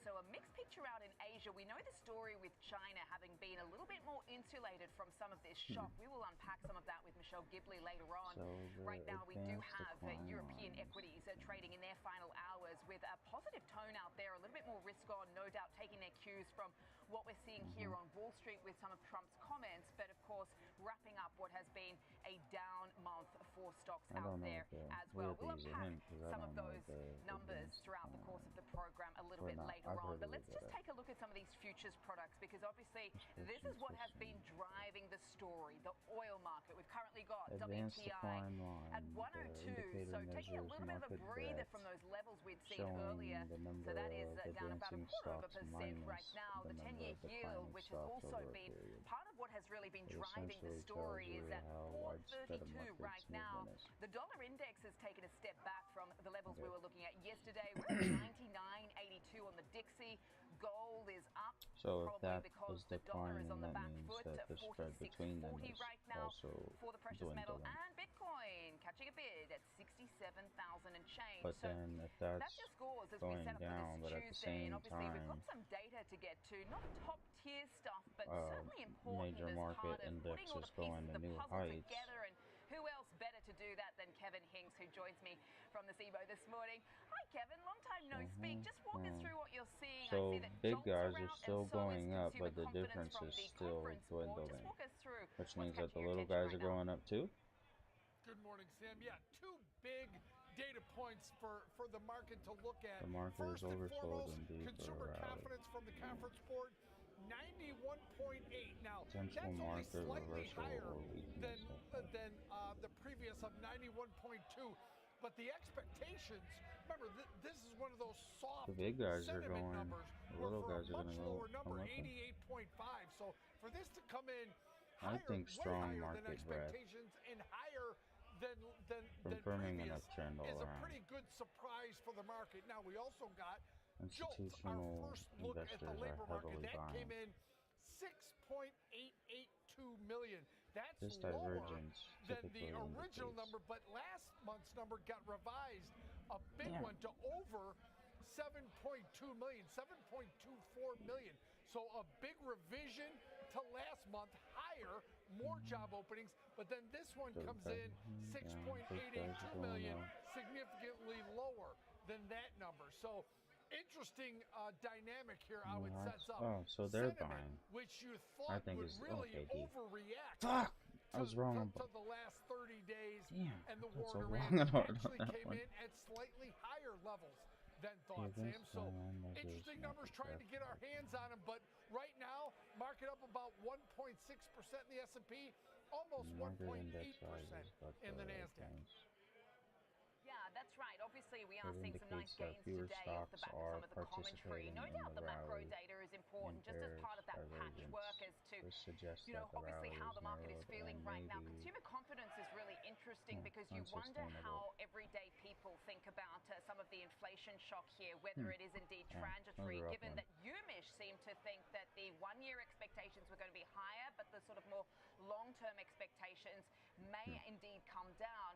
So a mixed picture out in Asia. We know the story with China having been a little bit more insulated from some of this shock. We will unpack some of that with Michelle Gibley later on. Right now, we do have European equities trading in their final hours with a positive tone out there, a little bit more risk on, no doubt taking their cues from what we're seeing here on Wall Street with some of Trump's comments, but of course wrapping up what has been a down month for stocks out there as well. We'll unpack some of those numbers throughout the course of the program a little bit later on, but let's just take a look at some of these futures products, because obviously this is what has been driving the story, the oil market. We've currently got WTI at 102, so taking a little bit of a breather from those levels we'd seen earlier. So that is down about 0.25% right now. The 10-year yield, which has also been part of what has really been driving the story, is at 4.32 right now. The dollar index has taken a step back from the levels we were looking at yesterday. We're at 99.82 on the Dixie. Gold is up, so if that because is the dollar is declining, on the that back means foot that at the spread between them is 46.40 right now also for the precious metal, dwindling. and Bitcoin catching a bid at 67,000 and change. But so then if that's your scores as going we set up down, for but this at the Tuesday, same and obviously we've got time, some data to get to, not top tier stuff, but certainly important major as market part of index putting all is the pieces going of to the new puzzle heights. together. And who else better to do that than Kevin Hinks, who joins me from the SIBO this morning. Hi Kevin, long time no speak. Just walk us through what you're seeing. So I see that big jolts guys are are out, still and so is going up, consumer but the confidence difference from is the still conference board. Just dwindling, walk us through which what's means that the catching your little attention guys right are now. going up too. Good morning, Sam. Yeah, two big data points for the market to look at. The market First is and oversold foremost, and due for consumer a rally. confidence from the conference board, 91.8. Now, Potential that's only market slightly reversal higher or weakness. than the previous of 91.2. but the expectations, remember, this is one of those soft The big guys are sentiment going. numbers. The little For guys a are much going to go lower number, come with them. 88.5. So for this to come in I higher, think way strong higher than market breadth, expectations and higher than confirming previous enough trend all is a around. pretty good surprise for the market. Now we also got JOLTS, our Institutional first look at the investors are labor market. heavily That buying. came in 6.882 million. That's This lower divergence than the typically original indicates number, but last month's number got revised a big Yeah. one to over 7.2 million, 7.24 million. So a big revision to last month, higher, more job openings, but then this one comes in 6.882 million, significantly lower than that number. So interesting dynamic here how it sets up. Oh, so they're Sentiment, buying. which you I thought think would it's really okay, D. overreact Fuck! I was wrong to about. the last 30 days Damn, and the that's war so in Iran wrong about actually that came one. in at slightly higher levels than thought, Against Sam. So strong measures, interesting numbers, market trying to breadth. get our hands on them, but right now market up about 1.6% in the S&P, almost The market 1.8% index rises, but in the Nasdaq. Yeah, that's right. Obviously, we are It seeing some nice indicates that gains fewer today off the stocks back of are some of the commentary. participating No in doubt the the macro rally. data is important, just as part of that patchwork as to, This suggests you know, that the obviously rally how is the market is narrowed feeling and right now. maybe Consumer confidence is really interesting because you wonder unsustainable. how everyday people think about some of the inflation shock here, whether it is indeed Yeah, transitory, another up given one. that UMISH seemed to think that the one-year expectations were going to be higher, but the sort of more long-term expectations may indeed come down.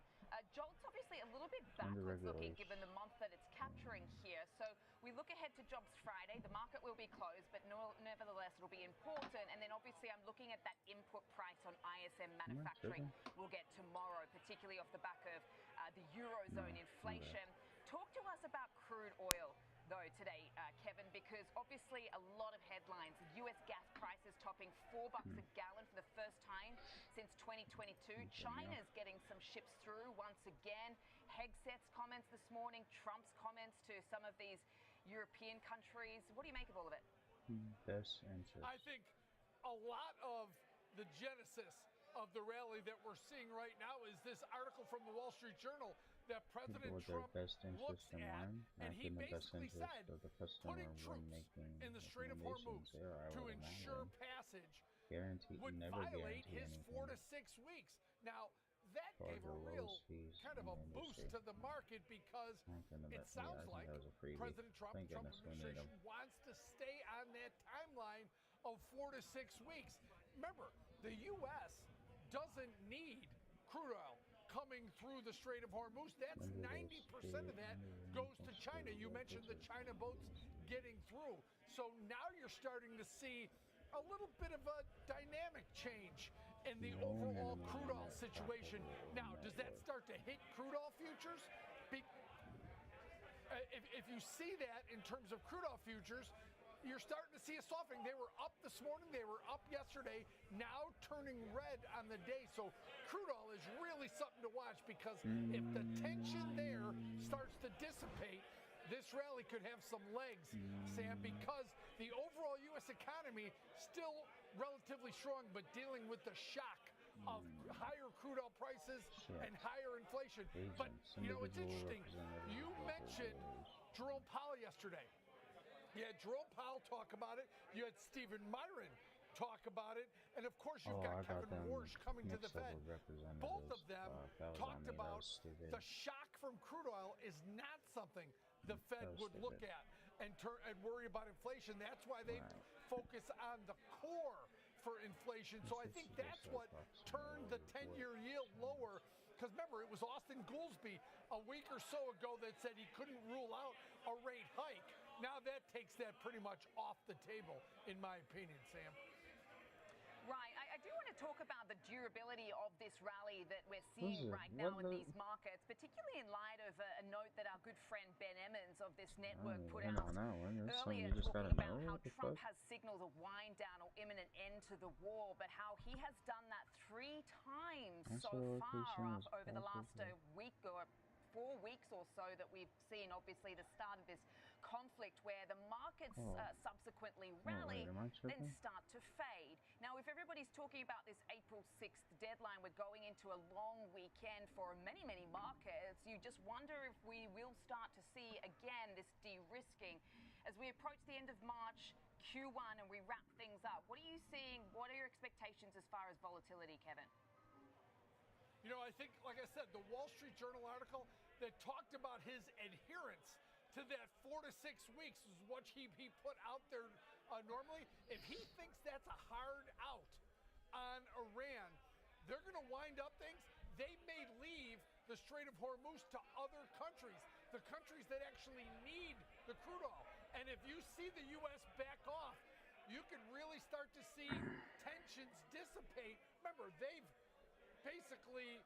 JOLTS obviously a little bit backwards looking regulation. given the month that it's capturing here. So we look ahead to Jobs Friday. The market will be closed, but nevertheless it'll be important. And then obviously I'm looking at that input price on ISM manufacturing we'll get tomorrow, particularly off the back of the Eurozone inflation. Talk to us about crude oil, though, today, Kevin, because obviously a lot of headlines. U.S. gas prices topping $4 a gallon for the first time since 2022. China's getting some ships through once again. Hegseth's comments this morning, Trump's comments to some of these European countries. What do you make of all of it? Best interest. I think a lot of the genesis of the rally that we're seeing right now is this article from the Wall Street Journal that President People with their Trump best looks interest in at, mind, and act he in the best basically interest said of the customer putting when troops making in the Strait of Hormuz recommendations there, I to would ensure imagine. passage Guarantee, would never violate guarantee his anything. 4 to 6 weeks. Now, that Charge gave the a real lowest fees kind of in a the boost industry. to the market because it Yeah, sounds I think like that was a freebie. President Trump, Thank the Trump goodness we need administration 'em. wants to stay on that timeline of 4 to 6 weeks. Remember, the U.S. doesn't need crude oil coming through the Strait of Hormuz. That's 90% of that goes to China. You mentioned the China boats getting through. So now you're starting to see a little bit of a dynamic change in the overall crude oil situation. Now, does that start to hit crude oil futures? If you see that in terms of crude oil futures, you're starting to see a softening. They were up this morning, they were up yesterday, now turning red on the day. So crude oil is really something to watch because if the tension there starts to dissipate, this rally could have some legs, Sam, because the overall U.S. economy still relatively strong, but dealing with the shock of higher crude oil prices and higher inflation. But, you know, it's interesting. You mentioned Jerome Powell yesterday. You had Jerome Powell talk about it. You had Stephen Myron talk about it. And, of course, you've got Kevin Warsh coming to the Fed. Both of them talked about the shock from crude oil is not something the Fed would look at and worry about inflation. That's why they focus on the core for inflation. So I think that's what turned the 10-year yield lower. Because remember, it was Austin Goolsbee a week or so ago that said he couldn't rule out a rate hike. Now that takes that pretty much off the table, in my opinion, Sam. Right. I do want to talk about the durability of this rally that we're seeing right now in these markets, particularly in light of a note that our good friend Ben Emmons of this network put out earlier, talking about how Trump has signaled a wind down or imminent end to the war, but how he has done that 3 times so far over the last week or 4 weeks or so that we've seen, obviously, the start of this conflict where the markets subsequently rally, then start to fade. Now, if everybody's talking about this April 6th deadline, we're going into a long weekend for many, many markets. You just wonder if we will start to see again this de-risking as we approach the end of March, Q1, and we wrap things up. What are you seeing? What are your expectations as far as volatility, Kevin? You know, I think, like I said, the Wall Street Journal article that talked about his adherence to that 4 to 6 weeks is what he put out there normally. If he thinks that's a hard out on Iran, they're going to wind up things. They may leave the Strait of Hormuz to other countries, the countries that actually need the crude oil. And if you see the U.S. back off, you can really start to see tensions dissipate. Remember, they've basically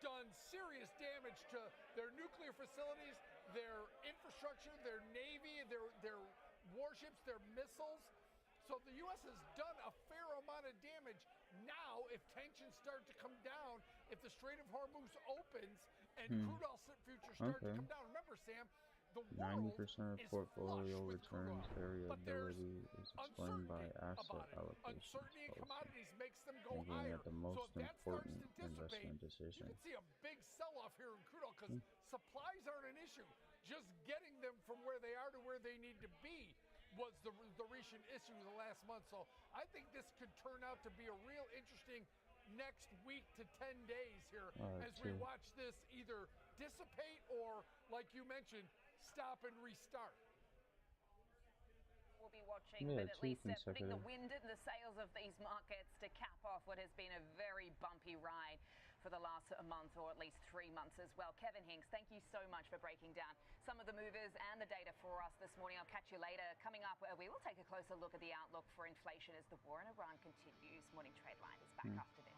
done serious damage to their nuclear facilities, their infrastructure, their navy, their warships, their missiles. So the U.S. has done a fair amount of damage. Now, if tensions start to come down, if the Strait of Hormuz opens and crude oil futures start to come down, remember, Sam, the world 90% of is portfolio flush with returns crude oil, but there's variability is explained by asset allocation uncertainty in policy, commodities makes them go making higher. it the So most if that starts important to dissipate, investment you decision. can see a big sell-off here in crude oil because supplies aren't an issue. Just getting them from where they are to where they need to be was the recent issue the last month. So I think this could turn out to be a real interesting next week to 10 days here as we watch this either dissipate or, like you mentioned, stop and restart. We'll be watching, but at least putting the wind in the sails of these markets to cap off what has been a very bumpy ride for the last month, or at least 3 months as well. Kevin Hinks, thank you so much for breaking down some of the movers and the data for us this morning. I'll catch you later. Coming up, we will take a closer look at the outlook for inflation as the war in Iran continues. Morning Trade Line is back after this.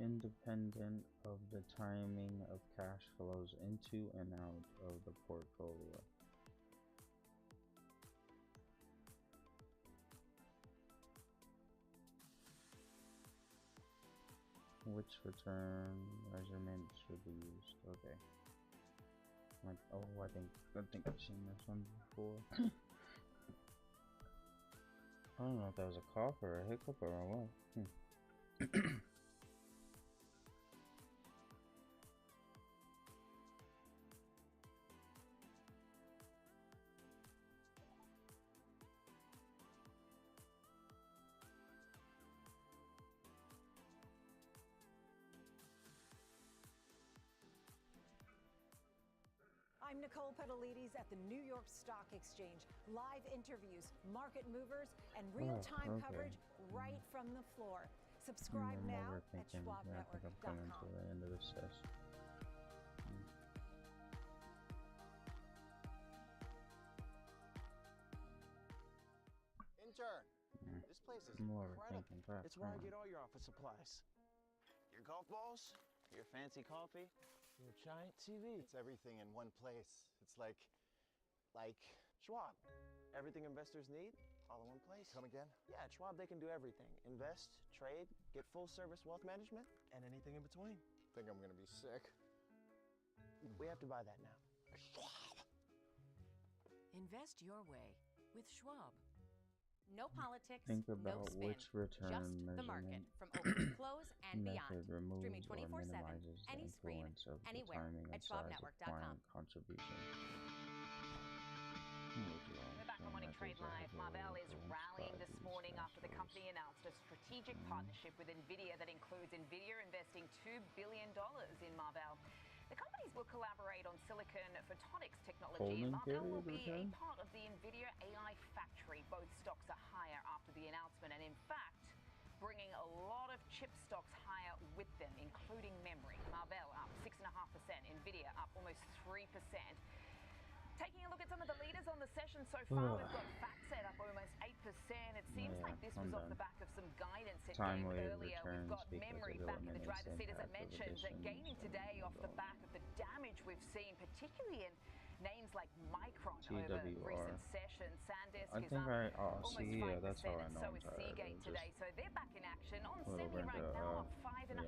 Independent of the timing of cash flows into and out of the portfolio. Which return measurement should be used? Okay. I think I've seen this one before. I don't know if that was a cough or a hiccup or a what. I'm Nicole Pedalides at the New York Stock Exchange. Live interviews, market movers, and real-time coverage right from the floor. Subscribe now at SchwabNetwork.com. To the end of this session. Intern, this place is incredible. It's where I get all your office supplies. Your golf balls, your fancy coffee, your giant TV. It's everything in one place. It's like Schwab. Everything investors need, all in one place. Come again? Yeah, at Schwab they can do everything. Invest, trade, get full service wealth management, and anything in between. Think I'm gonna be sick. We have to buy that now. Schwab. Invest your way with Schwab. No politics, Think about no spin, which return just the market measurement from open to close and method beyond. removes Streaming or 24/7, minimizes the any screen, influence of the anywhere timing and at size of SchwabNetwork.com. client contribution. We're back on Morning Trade Live. Marvell is rallying this morning after the company announced a strategic partnership with NVIDIA that includes NVIDIA investing $2 billion in Marvell. The companies will collaborate on silicon photonics technology, and Marvell will be a part of the NVIDIA AI factory. Both stocks are higher after the announcement, and in fact, bringing a lot of chip stocks higher with them, including memory. Marvell up 6.5%, NVIDIA up almost 3%. Taking a look at some of the leaders on the session so far, we've got FactSet up almost 8%. It seems like this was off the back of some guidance it gave earlier. We've got memory back in the driver's seat, as I mentioned, gaining today off the back of the damage we've seen, particularly in names like Micron over recent sessions. SanDisk is up almost 5%, and so is Seagate today. So they're back in action on semi right now, up 5.5%.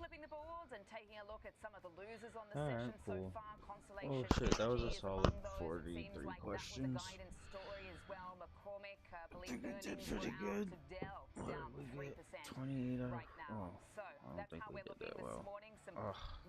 Flipping the boards and taking a look at some of the losers on the session so far. Constellation that was a is solid among those. It 43 seems like questions. that was a guidance story as well. McCormick, believe we did earnings pretty were good. out to Dell, down 3% 28 right now. So that's how we're looking this morning. Some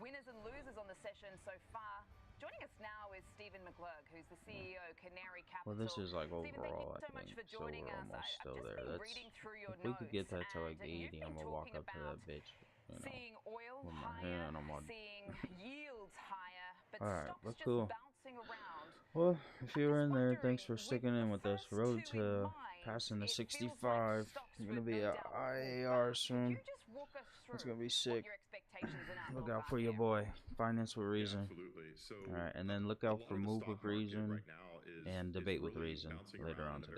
winners and losers on the session so far. Joining us now is Stephen McClurg, who's the CEO of Canary Capital. Well, this is like Stephen, overall, thank you so much for so joining we're us. almost still I've just there. been That's reading through your if we could get that to notes, like 80, I'm gonna walk up to that bitch, you know, seeing oil with my higher, hand on my. seeing yields higher, but Alright, stocks but just cool. bouncing around. Well, if you were in there, thanks for sticking in with us. Road to passing the 65. You're gonna be at IAR soon. It's gonna be sick. Look out for your boy. Finance with Reezuhn. Absolutely. So all right, and then look out for Move with Reezuhn right now is and Debate with really Reezuhn bouncing later around on in a today.